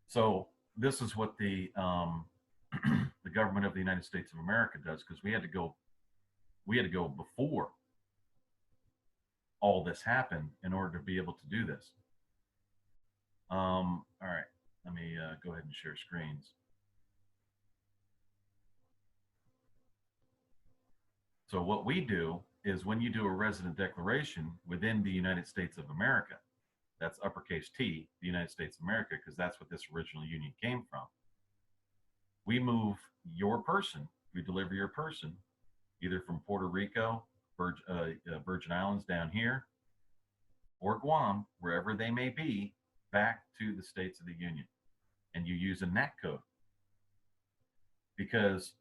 So this is what the the government of the United States of America does, because we had to go before all this happened in order to be able to do this. All right, let me go ahead and share screens. So what we do is when you do a resident declaration within the United States of America, that's uppercase T, the United States of America, because that's what this original union came from. We move your person, we deliver your person, either from Puerto Rico, Virgin Islands down here, or Guam, wherever they may be, back to the states of the Union. And you use a NAC code, because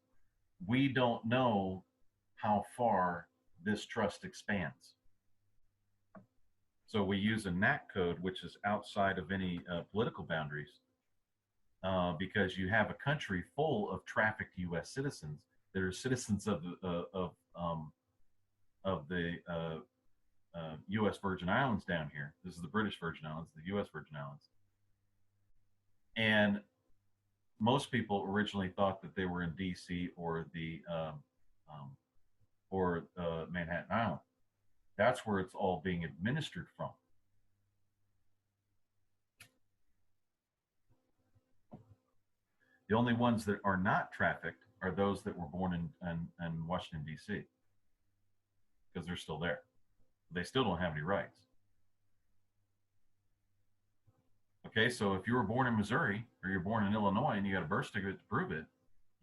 we don't know how far this trust expands. So we use a NAC code, which is outside of any political boundaries, because you have a country full of trafficked U.S. citizens that are citizens of the U.S. Virgin Islands down here. This is the British Virgin Islands, the U.S. Virgin Islands. And most people originally thought that they were in D.C. or Manhattan Island. That's where it's all being administered from. The only ones that are not trafficked are those that were born in Washington, D.C., because they're still there. They still don't have any rights. Okay, so if you were born in Missouri or you're born in Illinois and you got a birth certificate to prove it,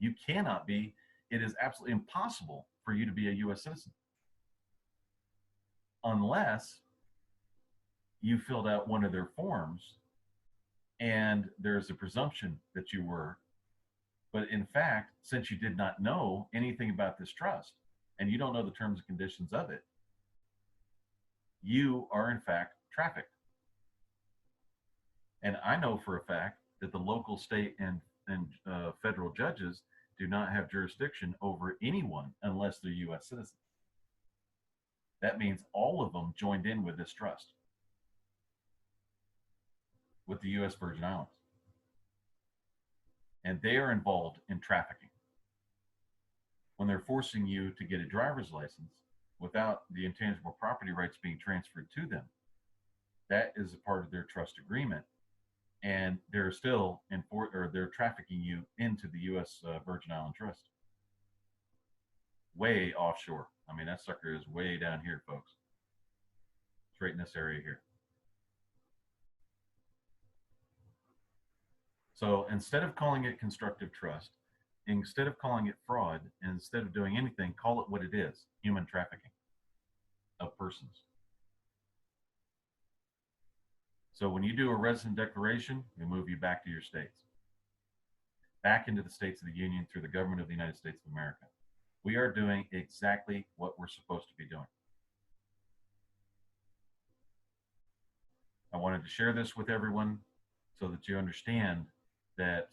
you cannot be, it is absolutely impossible for you to be a U.S. citizen unless you filled out one of their forms and there's a presumption that you were. But in fact, since you did not know anything about this trust and you don't know the terms and conditions of it, you are in fact trafficked. And I know for a fact that the local, state, and federal judges do not have jurisdiction over anyone unless they're U.S. citizens. That means all of them joined in with this trust with the U.S. Virgin Islands. And they are involved in trafficking. When they're forcing you to get a driver's license without the intangible property rights being transferred to them, that is a part of their trust agreement. And they're still they're trafficking you into the U.S. Virgin Island Trust. Way offshore. I mean, that sucker is way down here, folks. It's right in this area here. So instead of calling it constructive trust, instead of calling it fraud, and instead of doing anything, call it what it is: human trafficking of persons. So when you do a resident declaration, we move you back to your states, back into the states of the Union through the government of the United States of America. We are doing exactly what we're supposed to be doing. I wanted to share this with everyone so that you understand that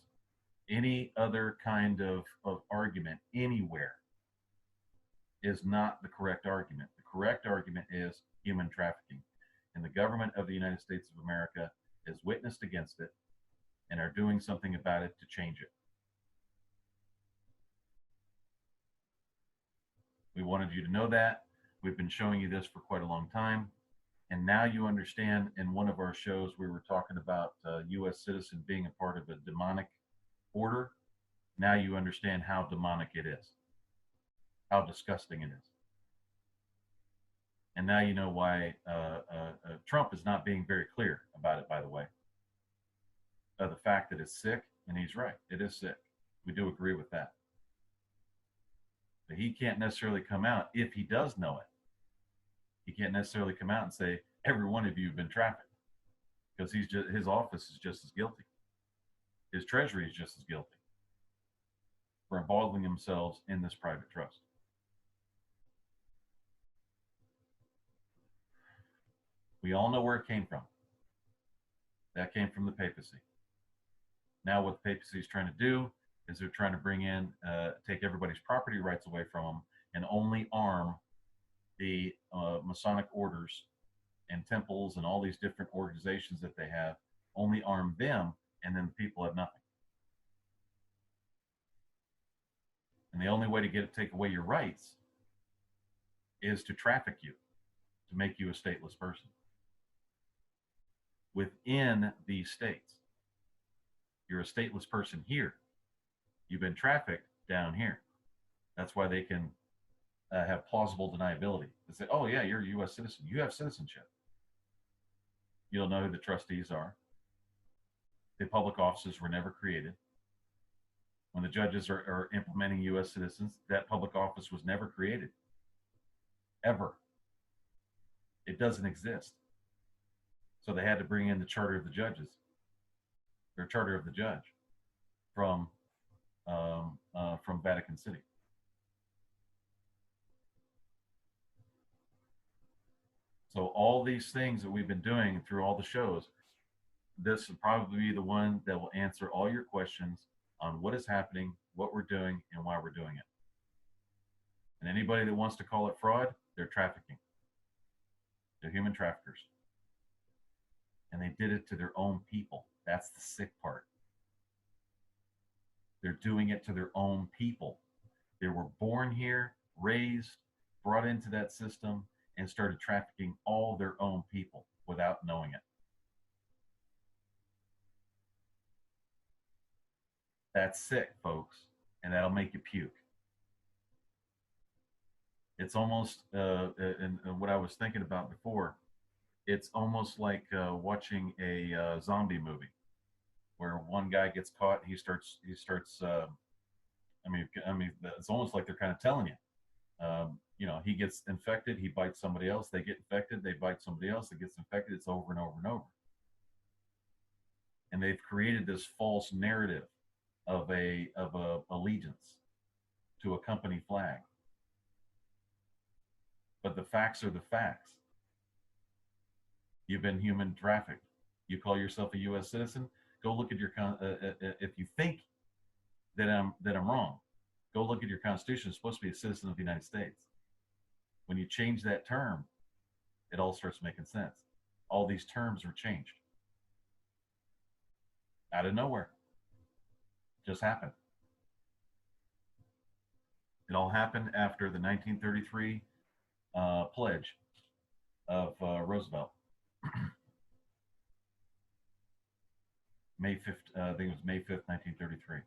any other kind of argument anywhere is not the correct argument. The correct argument is human trafficking. And the government of the United States of America has witnessed against it and are doing something about it to change it. We wanted you to know that. We've been showing you this for quite a long time. And now you understand. In one of our shows, we were talking about U.S. citizen being a part of a demonic order. Now you understand how demonic it is, how disgusting it is. And now you know why Trump is not being very clear about it, by the way. The fact that it's sick, and he's right, it is sick. We do agree with that. But he can't necessarily come out, if he does know it, he can't necessarily come out and say, every one of you have been trafficked, because his office is just as guilty. His treasury is just as guilty for involving themselves in this private trust. We all know where it came from. That came from the papacy. Now what the papacy is trying to do is they're trying to bring in, take everybody's property rights away from them and only arm the Masonic orders and temples and all these different organizations that they have, only arm them, and then the people have nothing. And the only way to take away your rights is to traffic you, to make you a stateless person within these states. You're a stateless person here. You've been trafficked down here. That's why they can have plausible deniability. They say, oh yeah, you're a U.S. citizen. You have citizenship. You don't know who the trustees are. The public offices were never created. When the judges are implementing U.S. citizens, that public office was never created. Ever. It doesn't exist. So they had to bring in the charter of the judges, or charter of the judge, from Vatican City. So all these things that we've been doing through all the shows, this will probably be the one that will answer all your questions on what is happening, what we're doing, and why we're doing it. And anybody that wants to call it fraud, they're trafficking. They're human traffickers. And they did it to their own people. That's the sick part. They're doing it to their own people. They were born here, raised, brought into that system, and started trafficking all their own people without knowing it. That's sick, folks, and that'll make you puke. It's almost, and what I was thinking about before, it's almost like watching a zombie movie, where one guy gets caught, he starts. I mean, it's almost like they're kind of telling you, you know, he gets infected, he bites somebody else, they get infected, they bite somebody else, it gets infected. It's over and over and over. And they've created this false narrative of a allegiance to a company flag. But the facts are the facts. You've been human trafficked. You call yourself a U.S. citizen. Go look at your if you think that I'm wrong, go look at your Constitution. It's supposed to be a citizen of the United States. When you change that term, it all starts making sense. All these terms were changed out of nowhere. Just happened. It all happened after the 1933 pledge of Roosevelt. May 5th, I think it was May 5th, 1933.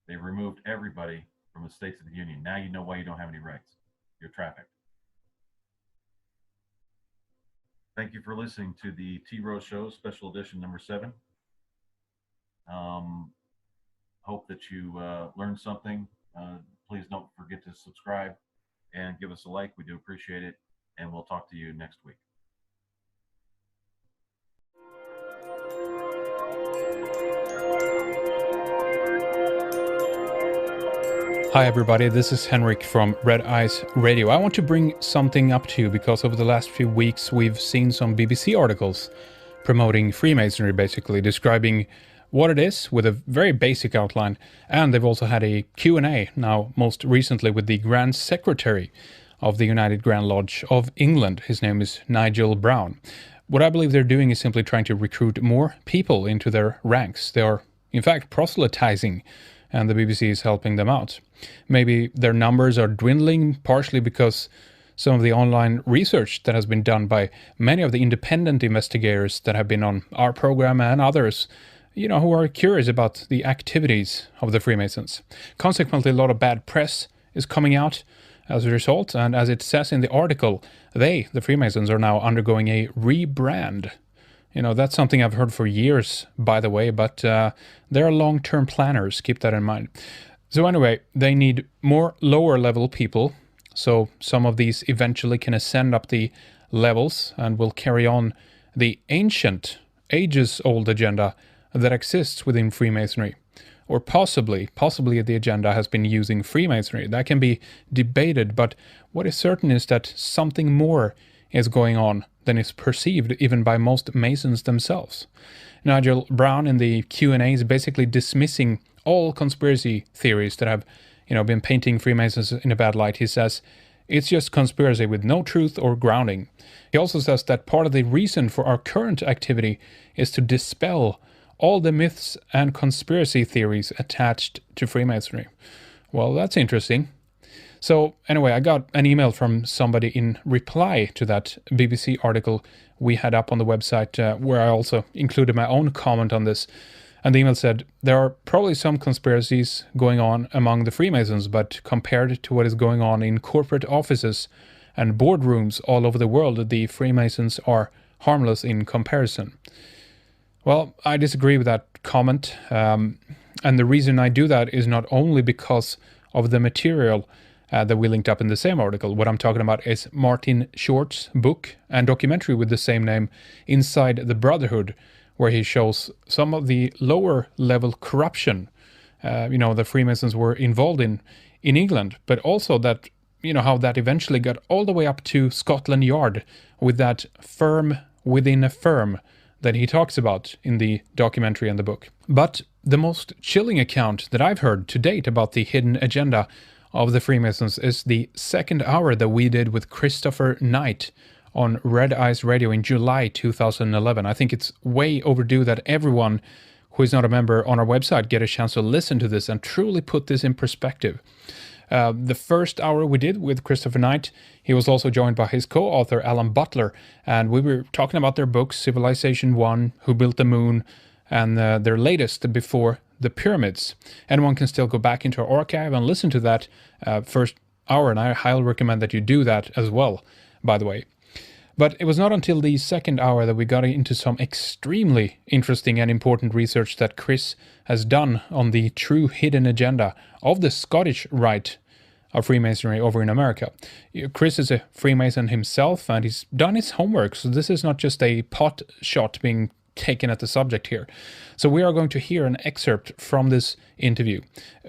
They removed everybody from the States of the Union. Now you know why you don't have any rights. You're trafficked. Thank you for listening to the T. Rose Show, special edition number 7. Hope that you learned something. Please don't forget to subscribe and give us a like. We do appreciate it. And we'll talk to you next week. Hi everybody, this is Henrik from Red Eyes Radio. I want to bring something up to you because over the last few weeks we've seen some BBC articles promoting Freemasonry, basically describing what it is with a very basic outline, and they've also had a Q&A now most recently with the Grand Secretary of the United Grand Lodge of England. His name is Nigel Brown. What I believe they're doing is simply trying to recruit more people into their ranks. They are in fact proselytizing, and the BBC is helping them out. Maybe their numbers are dwindling partially because some of the online research that has been done by many of the independent investigators that have been on our program and others, you know, who are curious about the activities of the Freemasons. Consequently, a lot of bad press is coming out as a result, and as it says in the article, the Freemasons, are now undergoing a rebrand. You know, that's something I've heard for years, by the way, but they're long-term planners, keep that in mind. So anyway, they need more lower-level people, so some of these eventually can ascend up the levels and will carry on the ancient, ages-old agenda that exists within Freemasonry. Or possibly the agenda has been using Freemasonry. That can be debated, but what is certain is that something more is going on than is perceived even by most Masons themselves. Nigel Brown in the Q&A is basically dismissing all conspiracy theories that have, been painting Freemasons in a bad light. He says, it's just conspiracy with no truth or grounding. He also says that part of the reason for our current activity is to dispel all the myths and conspiracy theories attached to Freemasonry. Well, that's interesting. So anyway, I got an email from somebody in reply to that BBC article we had up on the website, where I also included my own comment on this. And the email said, there are probably some conspiracies going on among the Freemasons, but compared to what is going on in corporate offices and boardrooms all over the world, the Freemasons are harmless in comparison. Well, I disagree with that comment. And the reason I do that is not only because of the material that we linked up in the same article. What I'm talking about is Martin Short's book and documentary with the same name, Inside the Brotherhood, where he shows some of the lower level corruption, the Freemasons were involved in England, but also that, how that eventually got all the way up to Scotland Yard with that firm within a firm that he talks about in the documentary and the book. But the most chilling account that I've heard to date about the hidden agenda of the Freemasons is the second hour that we did with Christopher Knight on Red Eyes Radio in July 2011. I think it's way overdue that everyone who is not a member on our website get a chance to listen to this and truly put this in perspective. The first hour we did with Christopher Knight, he was also joined by his co-author Alan Butler, and we were talking about their books, Civilization 1, Who Built the Moon, and their latest, Before the Pyramids. Anyone can still go back into our archive and listen to that first hour, and I highly recommend that you do that as well, by the way. But it was not until the second hour that we got into some extremely interesting and important research that Chris has done on the true hidden agenda of the Scottish Rite of Freemasonry over in America. Chris is a Freemason himself, and he's done his homework, so this is not just a pot shot being taken at the subject here. So we are going to hear an excerpt from this interview.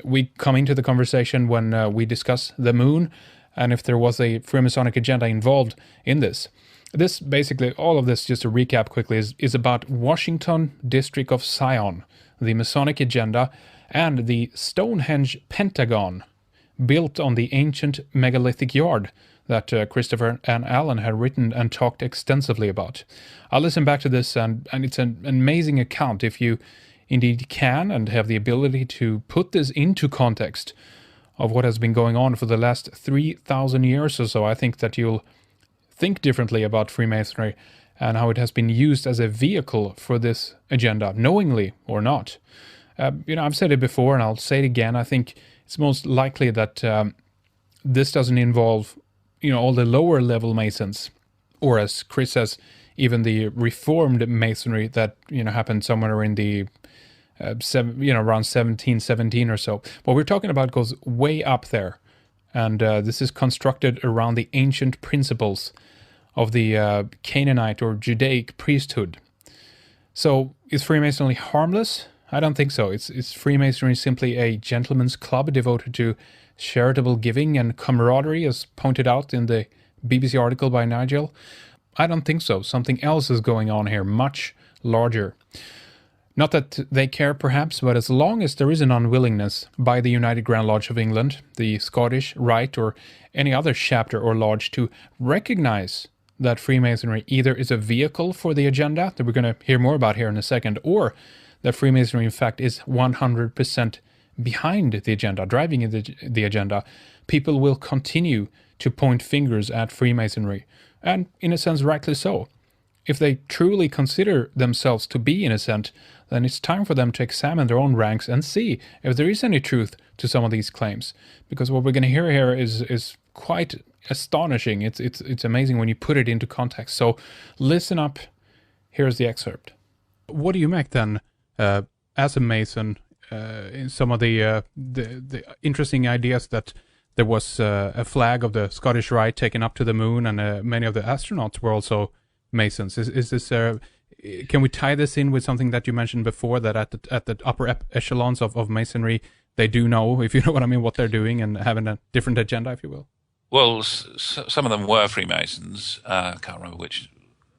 We come into the conversation when we discuss the moon and if there was a Freemasonic agenda involved in this. This basically, all of this, just to recap quickly, is about Washington District of Zion, the Masonic agenda, and the Stonehenge Pentagon, built on the ancient megalithic yard that Christopher and Alan had written and talked extensively about. I'll listen back to this, and it's an amazing account if you indeed can and have the ability to put this into context of what has been going on for the last 3,000 years or so. I think that you'll think differently about Freemasonry and how it has been used as a vehicle for this agenda, knowingly or not. I've said it before and I'll say it again. I think it's most likely that this doesn't involve, all the lower level Masons, or as Chris says, even the Reformed Masonry that, happened somewhere in the around 1717 or so. What we're talking about goes way up there. And this is constructed around the ancient principles of the Canaanite or Judaic priesthood. So is Freemasonry harmless? I don't think so. It's Freemasonry simply a gentleman's club devoted to charitable giving and camaraderie, as pointed out in the BBC article by Nigel? I don't think so. Something else is going on here, much larger. Not that they care, perhaps, but as long as there is an unwillingness by the United Grand Lodge of England, the Scottish Rite, or any other chapter or lodge to recognize that Freemasonry either is a vehicle for the agenda, that we're going to hear more about here in a second, or that Freemasonry, in fact, is 100% behind the agenda, driving the agenda, people will continue to point fingers at Freemasonry, and in a sense, rightly so. If they truly consider themselves to be innocent, then it's time for them to examine their own ranks and see if there is any truth to some of these claims. Because what we're going to hear here is quite astonishing. It's amazing when you put it into context. So listen up. Here's the excerpt. What do you make then, as a Mason, in some of the interesting ideas that there was a flag of the Scottish Rite taken up to the moon, and many of the astronauts were also Masons. Is this can we tie this in with something that you mentioned before, that at the upper echelons of Masonry, they do know, if you know what I mean, what they're doing and having a different agenda, if you will? Well, some of them were Freemasons. I can't remember which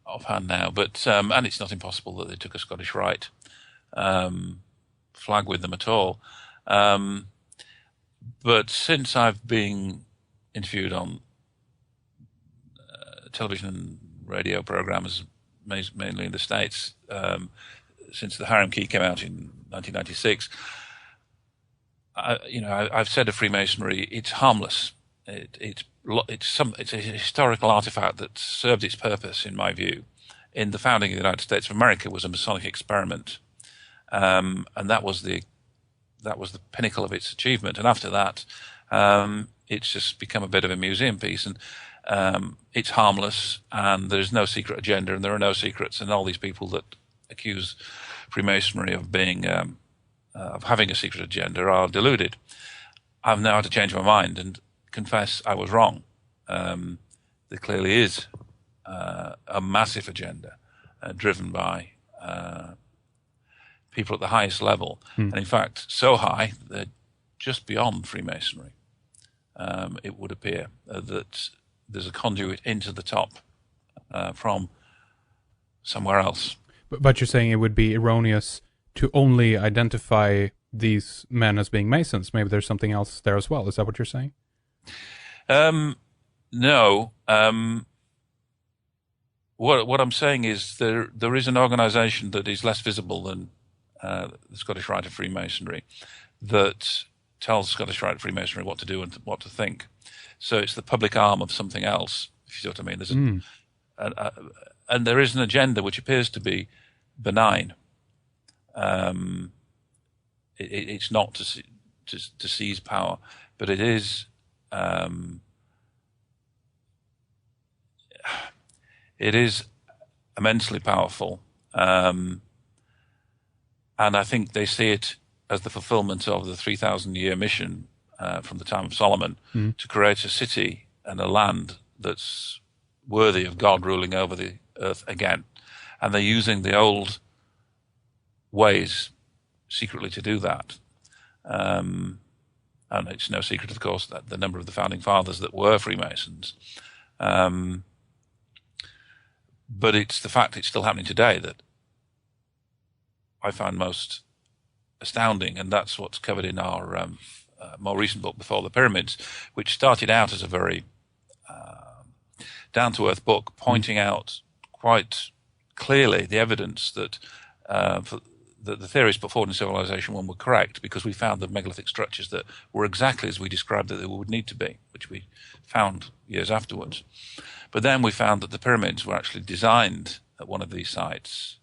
offhand now, but and it's not impossible that they took a Scottish Rite flag with them at all. But since I've been interviewed on television and radio programs, mainly in the States, since the Hiram Key came out in 1996, I've said of Freemasonry, it's harmless. It's a historical artifact that served its purpose, in my view. In the founding of the United States of America was a Masonic experiment, and that was the pinnacle of its achievement. And after that, it's just become a bit of a museum piece, and it's harmless, and there's no secret agenda, and there are no secrets, and all these people that accuse Freemasonry of being of having a secret agenda are deluded. I've now had to change my mind, and confess I was wrong. There clearly is a massive agenda driven by people at the highest level, and in fact, so high they're just beyond Freemasonry. It would appear that there's a conduit into the top from somewhere else. But you're saying it would be erroneous to only identify these men as being Masons. Maybe there's something else there as well. Is that what you're saying? No. What I'm saying is there is an organisation that is less visible than the Scottish Rite of Freemasonry that tells Scottish Rite of Freemasonry what to do and what to think. So it's the public arm of something else, if you see what I mean. There's and there is an agenda which appears to be benign. It's not to seize power, but it is immensely powerful, and I think they see it as the fulfillment of the 3,000-year mission from the time of Solomon to create a city and a land that's worthy of God ruling over the earth again. And they're using the old ways secretly to do that. And it's no secret, of course, that the number of the founding fathers that were Freemasons. But it's the fact it's still happening today that I find most astounding, and that's what's covered in our more recent book, Before the Pyramids, which started out as a very down-to-earth book, pointing out quite clearly the evidence that the theories put forward in Civilization 1 were correct, because we found the megalithic structures that were exactly as we described that they would need to be, which we found years afterwards. But then we found that the pyramids were actually designed at one of these sites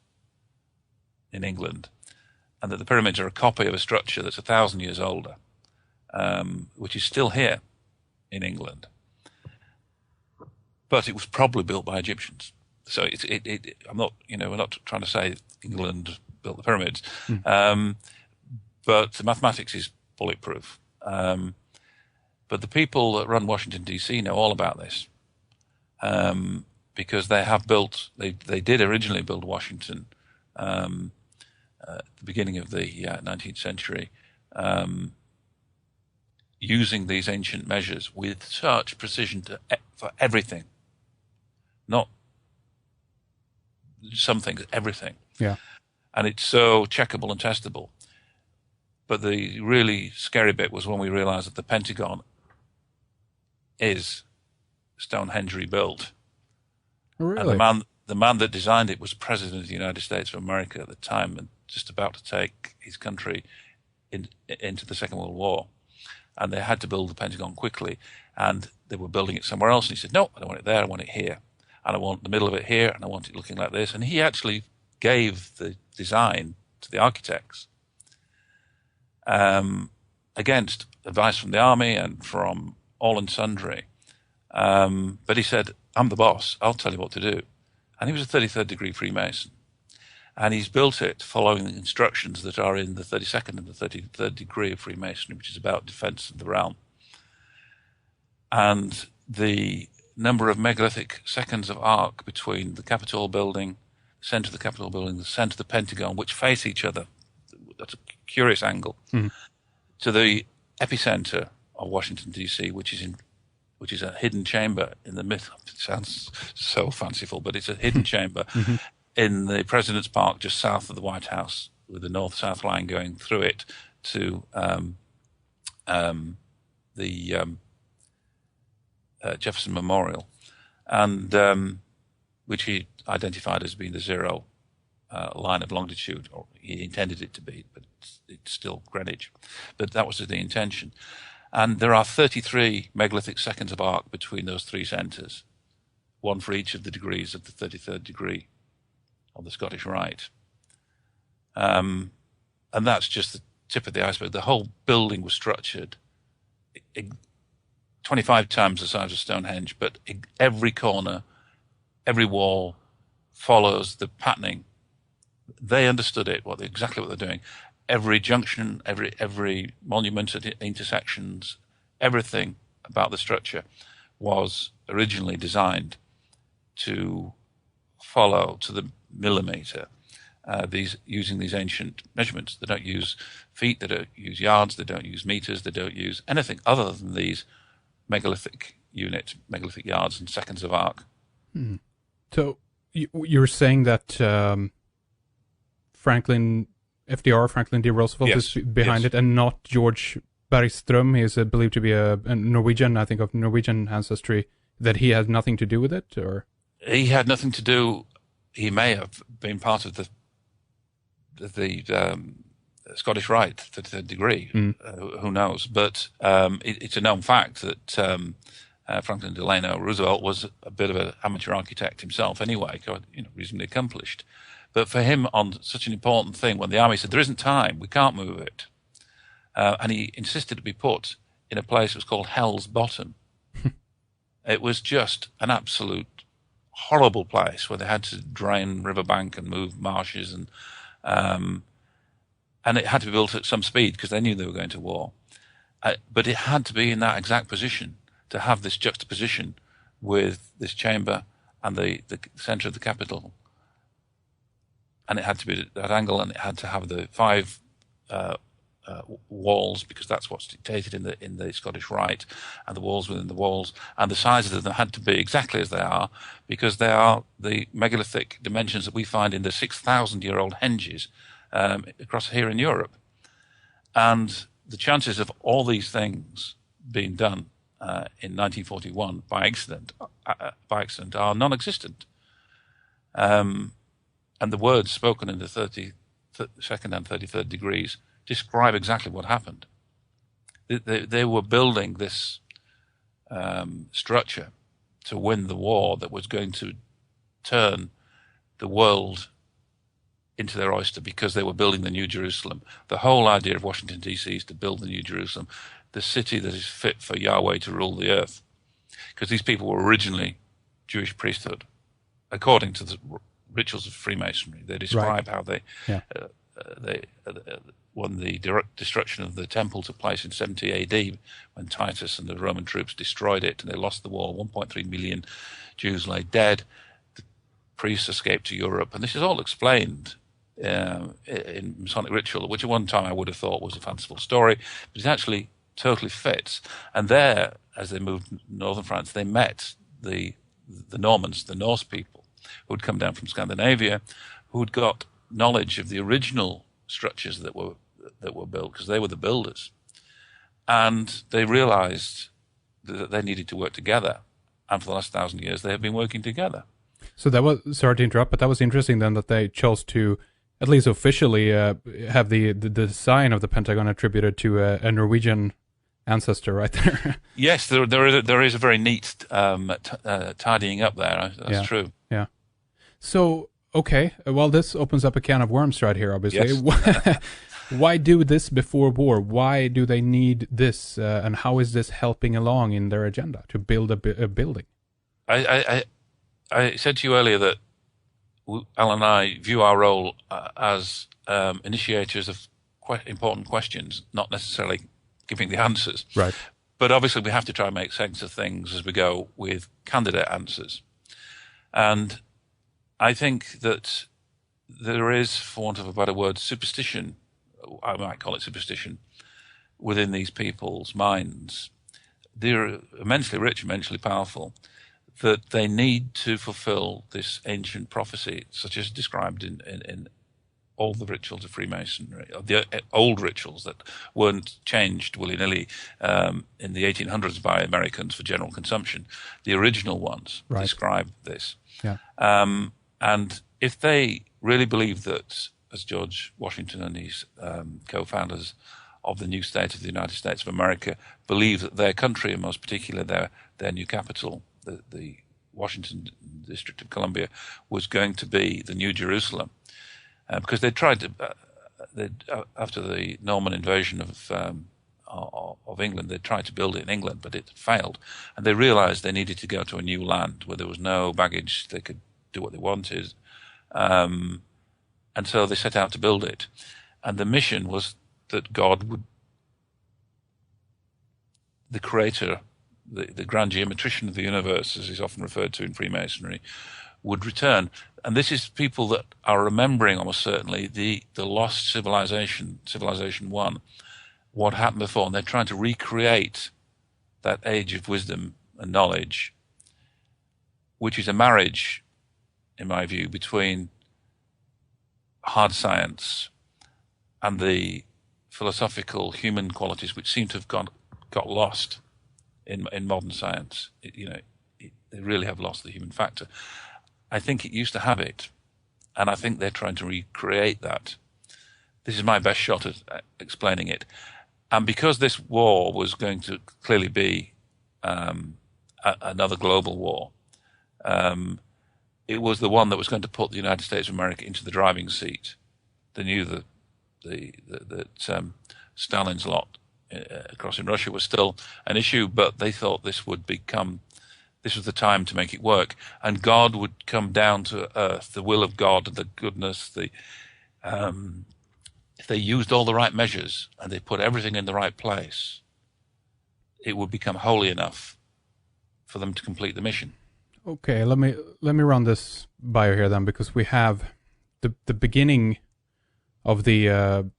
in England, and that the pyramids are a copy of a structure that's 1,000 years older, which is still here in England. But it was probably built by Egyptians. So I'm not, we're not trying to say England built the pyramids, but the mathematics is bulletproof. But the people that run Washington, D.C. know all about this, because they have built, they did originally build Washington at the beginning of the 19th century, using these ancient measures with such precision for everything. Not some things, everything. Yeah. And it's so checkable and testable. But the really scary bit was when we realized that the Pentagon is Stonehenge rebuilt. Really? And the man that designed it was President of the United States of America at the time, and just about to take his country into the Second World War. And they had to build the Pentagon quickly, and they were building it somewhere else. And he said, no, I don't want it there, I want it here. And I want the middle of it here, and I want it looking like this. And he actually gave the design to the architects against advice from the army and from all and sundry. But he said, I'm the boss, I'll tell you what to do. And he was a 33rd degree Freemason. And he's built it following the instructions that are in the 32nd and the 33rd degree of Freemasonry, which is about defense of the realm. And the number of megalithic seconds of arc between the Capitol building, the center of the Capitol building, the center of the Pentagon, which face each other, that's a curious angle, to the epicenter of Washington, D.C., which is a hidden chamber in the myth. It sounds so fanciful, but it's a hidden chamber in the President's Park just south of the White House, with the north-south line going through it to the Jefferson Memorial, and which he identified as being the zero line of longitude, or he intended it to be, but it's still Greenwich. But that was the intention. And there are 33 megalithic seconds of arc between those three centres, one for each of the degrees of the 33rd degree of the Scottish Rite. And that's just the tip of the iceberg. The whole building was structured 25 times the size of Stonehenge, but every corner, every wall follows the patterning. They understood it, exactly what they're doing. Every junction, every monument at intersections, everything about the structure was originally designed to follow to the millimeter using these ancient measurements. They don't use feet, they don't use yards, they don't use meters, they don't use anything other than these megalithic units, megalithic yards and seconds of arc. So you're saying that Franklin D. Roosevelt is behind it, and not George Bergström. He is believed to be a Norwegian, I think of Norwegian ancestry, that he has nothing to do with it? Or he had nothing to do. He may have been part of the Scottish Rite to a degree. Who knows? But it's a known fact that Franklin Delano Roosevelt was a bit of an amateur architect himself anyway, reasonably accomplished. But for him, on such an important thing, when the army said, there isn't time, we can't move it, and he insisted to be put in a place that was called Hell's Bottom. It was just an absolute horrible place where they had to drain riverbank and move marshes, and it had to be built at some speed because they knew they were going to war. But it had to be in that exact position to have this juxtaposition with this chamber and the center of the capital. And it had to be at that angle, and it had to have the 5 walls, because that's what's dictated in the Scottish Rite, and the walls within the walls, and the sizes of them had to be exactly as they are, because they are the megalithic dimensions that we find in the 6,000-year-old henges across here in Europe. And the chances of all these things being done in 1941 by accident are non-existent. And the words spoken in the 32nd and 33rd degrees describe exactly what happened. They were building this structure to win the war that was going to turn the world into their oyster, because they were building the New Jerusalem. The whole idea of Washington, D.C. is to build the New Jerusalem, the city that is fit for Yahweh to rule the earth. Because these people were originally Jewish priesthood, according to the rituals of Freemasonry. They describe how they when the direct destruction of the temple took place in 70 AD, when Titus and the Roman troops destroyed it and they lost the war. 1.3 million Jews lay dead. The priests escaped to Europe, and this is all explained in Masonic ritual, which at one time I would have thought was a fanciful story, but it actually totally fits. And there, as they moved northern France, they met the Normans, the Norse people, who had come down from Scandinavia, who had got knowledge of the original structures that were built, because they were the builders. And they realized that they needed to work together. And for the last 1,000 years, they have been working together. So that was, sorry to interrupt, but that was interesting then, that they chose to, at least officially, have the design of the Pentagon attributed to a Norwegian ancestor right there. Yes, there is a very neat tidying up there. That's true. Yeah. So, okay, well, this opens up a can of worms right here, obviously. Yes. Why do this before war? Why do they need this? And how is this helping along in their agenda to build a building? I said to you earlier that Alan and I view our role as initiators of quite important questions, not necessarily giving the answers. Right. But obviously we have to try and make sense of things as we go with candidate answers. And I think that there is, for want of a better word, superstition, I might call it superstition, within these people's minds. They're immensely rich, immensely powerful, that they need to fulfill this ancient prophecy, such as described in all the rituals of Freemasonry, the old rituals that weren't changed willy-nilly in the 1800s by Americans for general consumption. The original ones describe this. Yeah. And if they really believe that, as George Washington and his co-founders of the new state of the United States of America believe that their country, and most particularly their new capital, the Washington District of Columbia, was going to be the New Jerusalem, because they tried to, after the Norman invasion of England, they tried to build it in England, but it failed, and they realized they needed to go to a new land where there was no baggage. They could do what they wanted, and so they set out to build it, and the mission was that God would, the Creator, the grand geometrician of the universe, as is often referred to in Freemasonry, would return. And this is people that are remembering almost certainly the lost civilization, Civilization 1, what happened before, and they're trying to recreate that age of wisdom and knowledge, which is a marriage, in my view, between hard science and the philosophical human qualities which seem to have got lost in modern science. They really have lost the human factor. I think it used to have it, and I think they're trying to recreate that. This is my best shot at explaining it. And because this war was going to clearly be another global war, it was the one that was going to put the United States of America into the driving seat. They knew that Stalin's lot across in Russia was still an issue, but they thought this was the time to make it work, and God would come down to earth, the will of God, the goodness, if they used all the right measures and they put everything in the right place, it would become holy enough for them to complete the mission. Okay, let me run this bio here then, because we have the beginning of the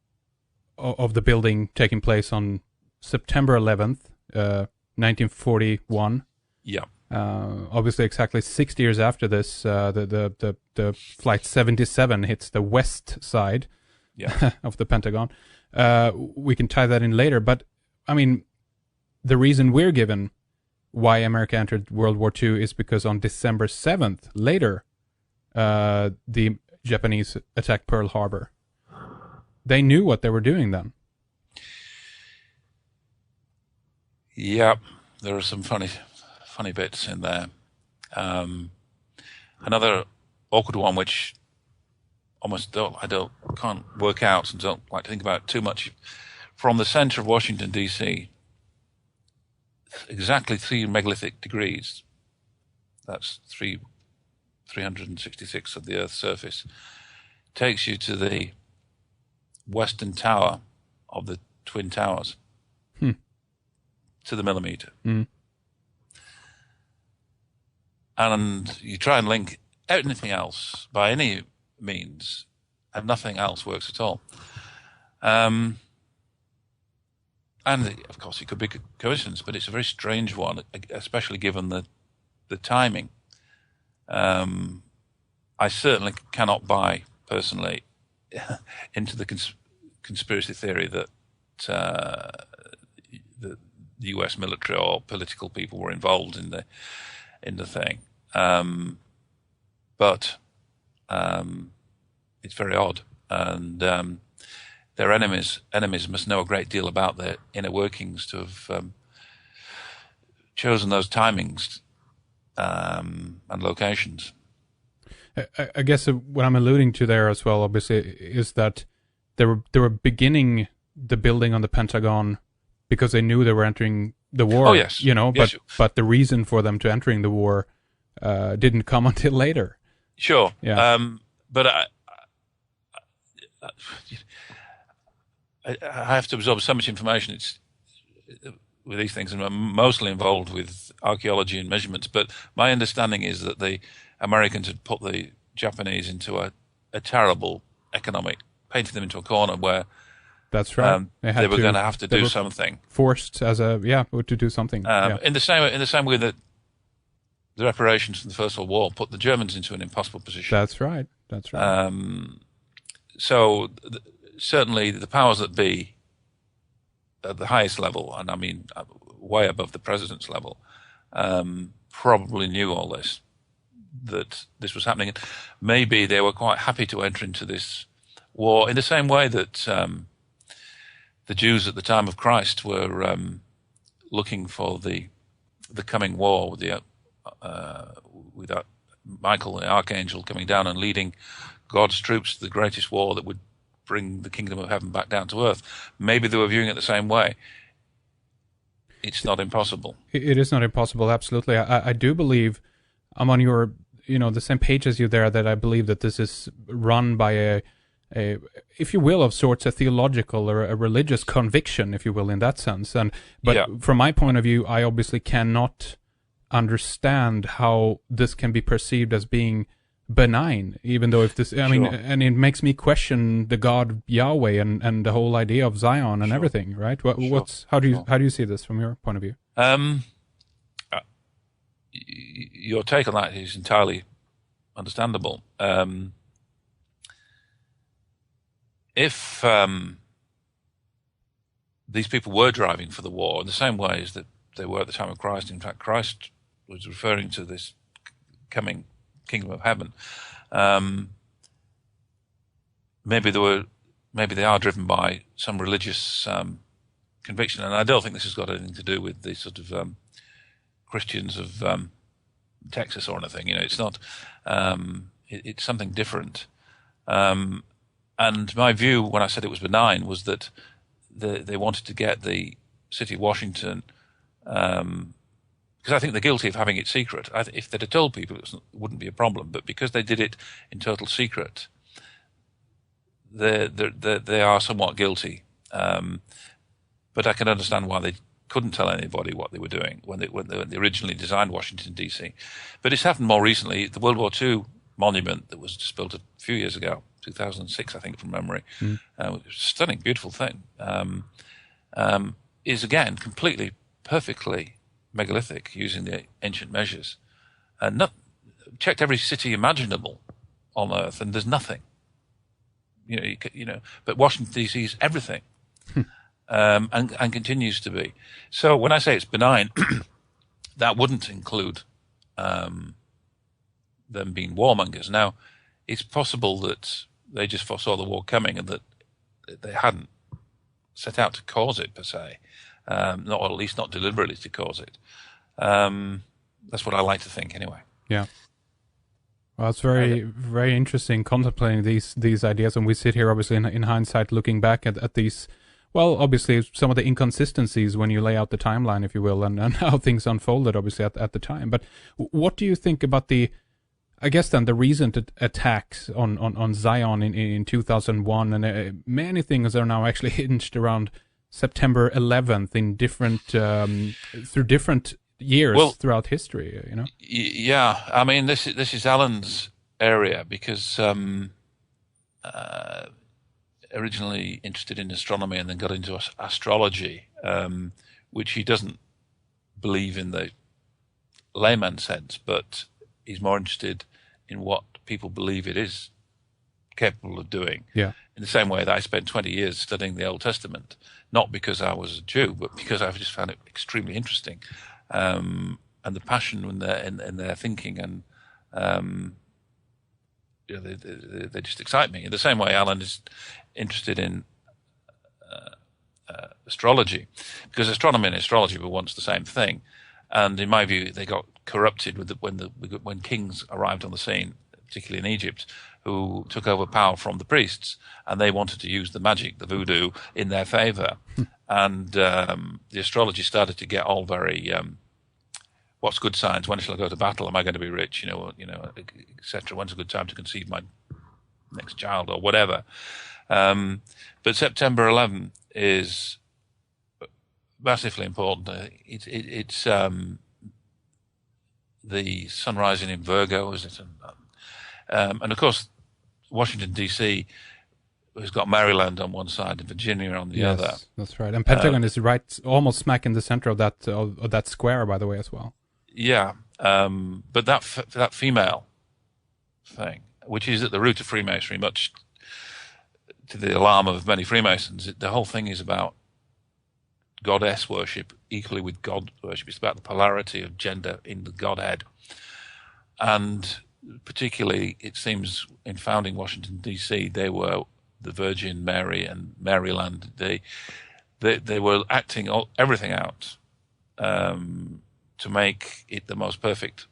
building taking place on September 11th, 1941. Yeah. Obviously, exactly 6 years after this, the Flight 77 hits the west side of the Pentagon. We can tie that in later, but I mean, the reason we're given why America entered World War II is because on December 7th, later, the Japanese attacked Pearl Harbor. They knew what they were doing then. Yeah, there are some funny bits in there. Another awkward one, which can't work out and don't like to think about too much. From the center of Washington, D.C., exactly 3 megalithic degrees, that's 366 of the Earth's surface, takes you to the western tower of the Twin Towers, to the millimeter. And you try and link anything else by any means, and nothing else works at all. And of course, it could be a coincidence, but it's a very strange one, especially given the timing. I certainly cannot buy, personally, into the conspiracy theory that the U.S. military or political people were involved in the thing. But it's very odd, and their enemies must know a great deal about their inner workings to have chosen those timings and locations. I guess what I'm alluding to there as well, obviously, is that they were beginning the building on the Pentagon because they knew they were entering the war. Oh yes, but the reason for them to entering the war didn't come until later. Sure. Yeah. But I have to absorb so much information. It's with these things, and I'm mostly involved with archaeology and measurements. But my understanding is that the Americans had put the Japanese into a terrible painted them into a corner where that's right. They were going to have to do something. Forced to do something. In the same way that the reparations from the First World War put the Germans into an impossible position. That's right. So certainly the powers that be at the highest level, and I mean way above the president's level, probably knew all this, that this was happening. Maybe they were quite happy to enter into this war in the same way that the Jews at the time of Christ were looking for the coming war with Michael, the archangel, coming down and leading God's troops to the greatest war that would bring the kingdom of heaven back down to earth. Maybe they were viewing it the same way. It's not impossible. It is not impossible, absolutely. I do believe I'm on the same page as you there, that I believe that this is run by if you will, of sorts, a theological or a religious conviction, if you will, in that sense. But from my point of view, I obviously cannot understand how this can be perceived as being benign, even though if this, I mean, and it makes me question the God Yahweh and the whole idea of Zion and everything, right? How do you see this from your point of view? Your take on that is entirely understandable. If these people were driving for the war in the same way as that they were at the time of Christ, in fact, Christ was referring to this coming kingdom of heaven. Maybe they are driven by some religious conviction, and I don't think this has got anything to do with the sort of Christians of Texas or anything. You know, it's not. It's something different. And my view, when I said it was benign, was that they wanted to get the city of Washington, because I think they're guilty of having it secret. If they'd have told people, it wouldn't be a problem. But because they did it in total secret, they are somewhat guilty. But I can understand why they couldn't tell anybody what they were doing when they originally designed Washington, D.C. But it's happened more recently. The World War II monument that was just built a few years ago, 2006, I think, from memory, stunning, beautiful thing, is again completely, perfectly megalithic using the ancient measures. Checked every city imaginable on Earth, and there's nothing. But Washington D.C. is everything, and continues to be. So when I say it's benign, that wouldn't include them being warmongers. Now, it's possible that they just foresaw the war coming and that they hadn't set out to cause it per se, or at least not deliberately to cause it. That's what I like to think, anyway. Yeah. Well, it's very, very interesting contemplating these ideas, and we sit here obviously in hindsight looking back at these. Well, obviously some of the inconsistencies when you lay out the timeline, if you will, and how things unfolded obviously at the time. But what do you think about the recent attacks on Zion in 2001, and many things are now actually hinged around September 11th in different through different years throughout history. Yeah, I mean this is Alan's area because originally interested in astronomy and then got into astrology, which he doesn't believe in the layman sense, but he's more interested in what people believe it is capable of doing. Yeah. In the same way that I spent 20 years studying the Old Testament, not because I was a Jew, but because I've just found it extremely interesting, and the passion in their thinking, and they just excite me. In the same way, Alan is interested in astrology, because astronomy and astrology were once the same thing. And in my view, they got corrupted when kings arrived on the scene, particularly in Egypt, who took over power from the priests, and they wanted to use the magic, the voodoo, in their favor. And the astrology started to get all very, what's good signs? When shall I go to battle? Am I going to be rich? Etc. When's a good time to conceive my next child, or whatever? But September 11 is massively important. It's the sun rising in Virgo, is it? And of course, Washington D.C. has got Maryland on one side and Virginia on the other. That's right. And Pentagon is right, almost smack in the center of that square, by the way, as well. Yeah, but that female thing, which is at the root of Freemasonry, much to the alarm of many Freemasons, the whole thing is about goddess worship equally with God worship. It's about the polarity of gender in the Godhead. And particularly, it seems, in founding Washington, D.C., they were the Virgin Mary and Maryland. They were acting everything out to make it the most perfect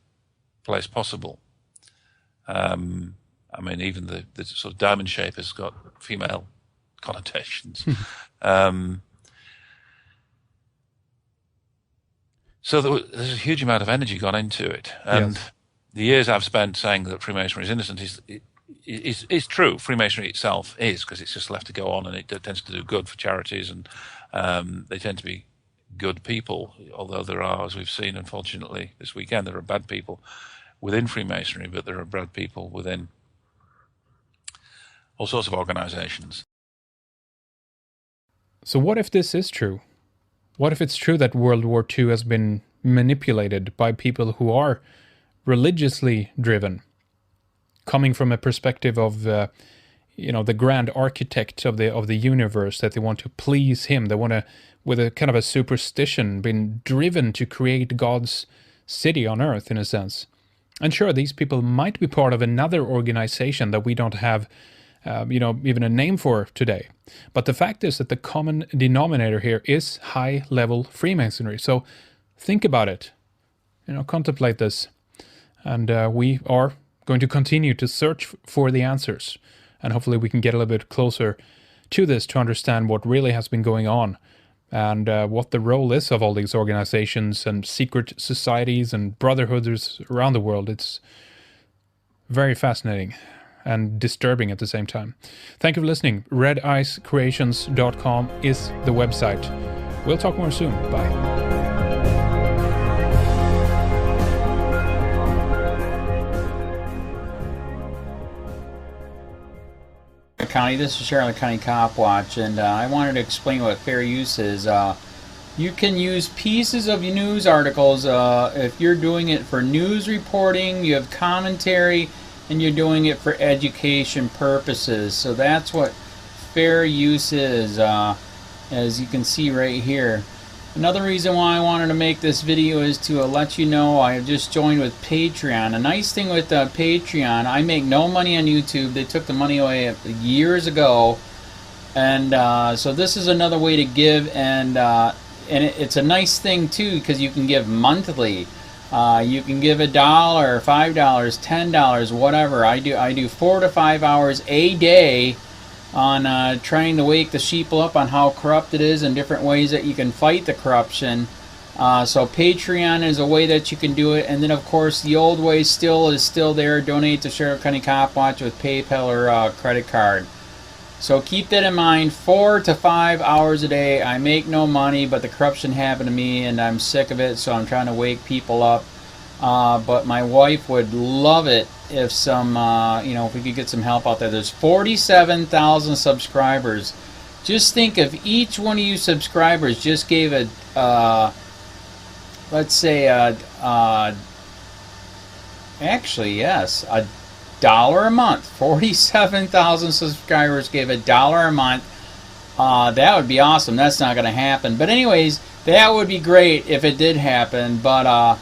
place possible. I mean, even the sort of diamond shape has got female connotations. So there's a huge amount of energy gone into it. And the years I've spent saying that Freemasonry is innocent is true. Freemasonry itself is, because it's just left to go on, and it tends to do good for charities, and they tend to be good people, although there are, as we've seen unfortunately this weekend, there are bad people within Freemasonry, but there are bad people within all sorts of organizations. So what if this is true? What if it's true that World War II has been manipulated by people who are religiously driven, coming from a perspective of the grand architect of the universe, that they want to please him, they want to, with a kind of a superstition, been driven to create God's city on earth in a sense. And sure, these people might be part of another organization that we don't have even a name for today. But the fact is that the common denominator here is high-level Freemasonry. So think about it. Contemplate this. And we are going to continue to search for the answers. And hopefully we can get a little bit closer to this to understand what really has been going on, and what the role is of all these organizations and secret societies and brotherhoods around the world. It's very fascinating and disturbing at the same time. Thank you for listening. redicecreations.com is the website. We'll talk more soon. Bye. County. This is Charlotte County COPWATCH, and I wanted to explain what fair use is. You can use pieces of news articles if you're doing it for news reporting, you have commentary, and you're doing it for education purposes. So that's what fair use is, as you can see right here. Another reason why I wanted to make this video is to let you know I have just joined with Patreon. A nice thing with Patreon, I make no money on YouTube. They took the money away years ago, and so this is another way to give, and it's a nice thing too, because you can give monthly. You can give $1, $5, $10, whatever. I do 4 to 5 hours a day on trying to wake the sheeple up on how corrupt it is and different ways that you can fight the corruption. So Patreon is a way that you can do it, and then of course the old way is still there. Donate to Sheriff County COPWATCH with PayPal or credit card. So keep that in mind. 4 to 5 hours a day. I make no money, but the corruption happened to me and I'm sick of it, so I'm trying to wake people up. But my wife would love it if if we could get some help out there. There's 47,000 subscribers. Just think if each one of you subscribers just gave a, let's say, actually, yes, $1 a month. 47,000 subscribers gave $1 a month. That would be awesome. That's not going to happen. But anyways, that would be great if it did happen. But,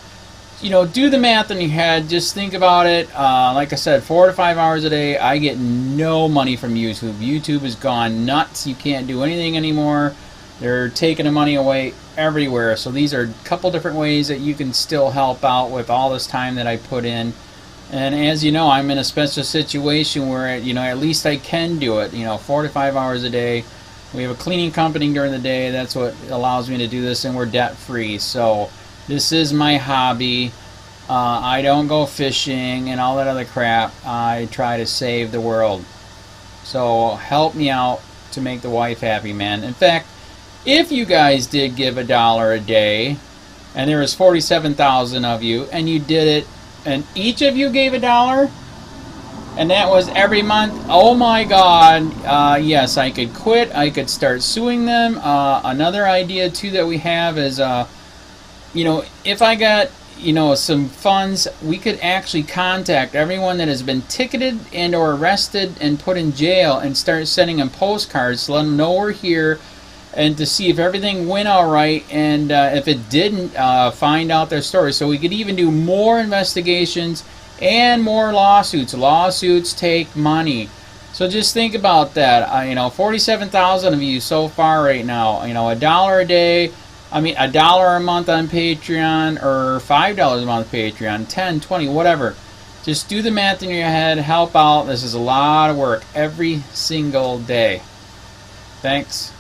do the math in your head. Just think about it. Like I said, 4 to 5 hours a day. I get no money from YouTube. YouTube has gone nuts. You can't do anything anymore. They're taking the money away everywhere. So these are a couple different ways that you can still help out with all this time that I put in. And as you know, I'm in a special situation where, at least I can do it. 4 to 5 hours a day. We have a cleaning company during the day. That's what allows me to do this, and we're debt free. So this is my hobby. I don't go fishing and all that other crap. I try to save the world. So help me out to make the wife happy, man. In fact, if you guys did give $1 a day, and there was 47,000 of you, and you did it, and each of you gave $1, and that was every month, oh my God, yes, I could quit. I could start suing them. Another idea too that we have is, if I got, some funds, we could actually contact everyone that has been ticketed and or arrested and put in jail and start sending them postcards to let them know we're here, and to see if everything went all right, and if it didn't, find out their story. So we could even do more investigations and more lawsuits. Lawsuits take money. So just think about that. 47,000 of you so far right now. $1 a day. $1 a month on Patreon, or $5 a month Patreon, 10, 20, whatever. Just do the math in your head. Help out. This is a lot of work every single day. Thanks.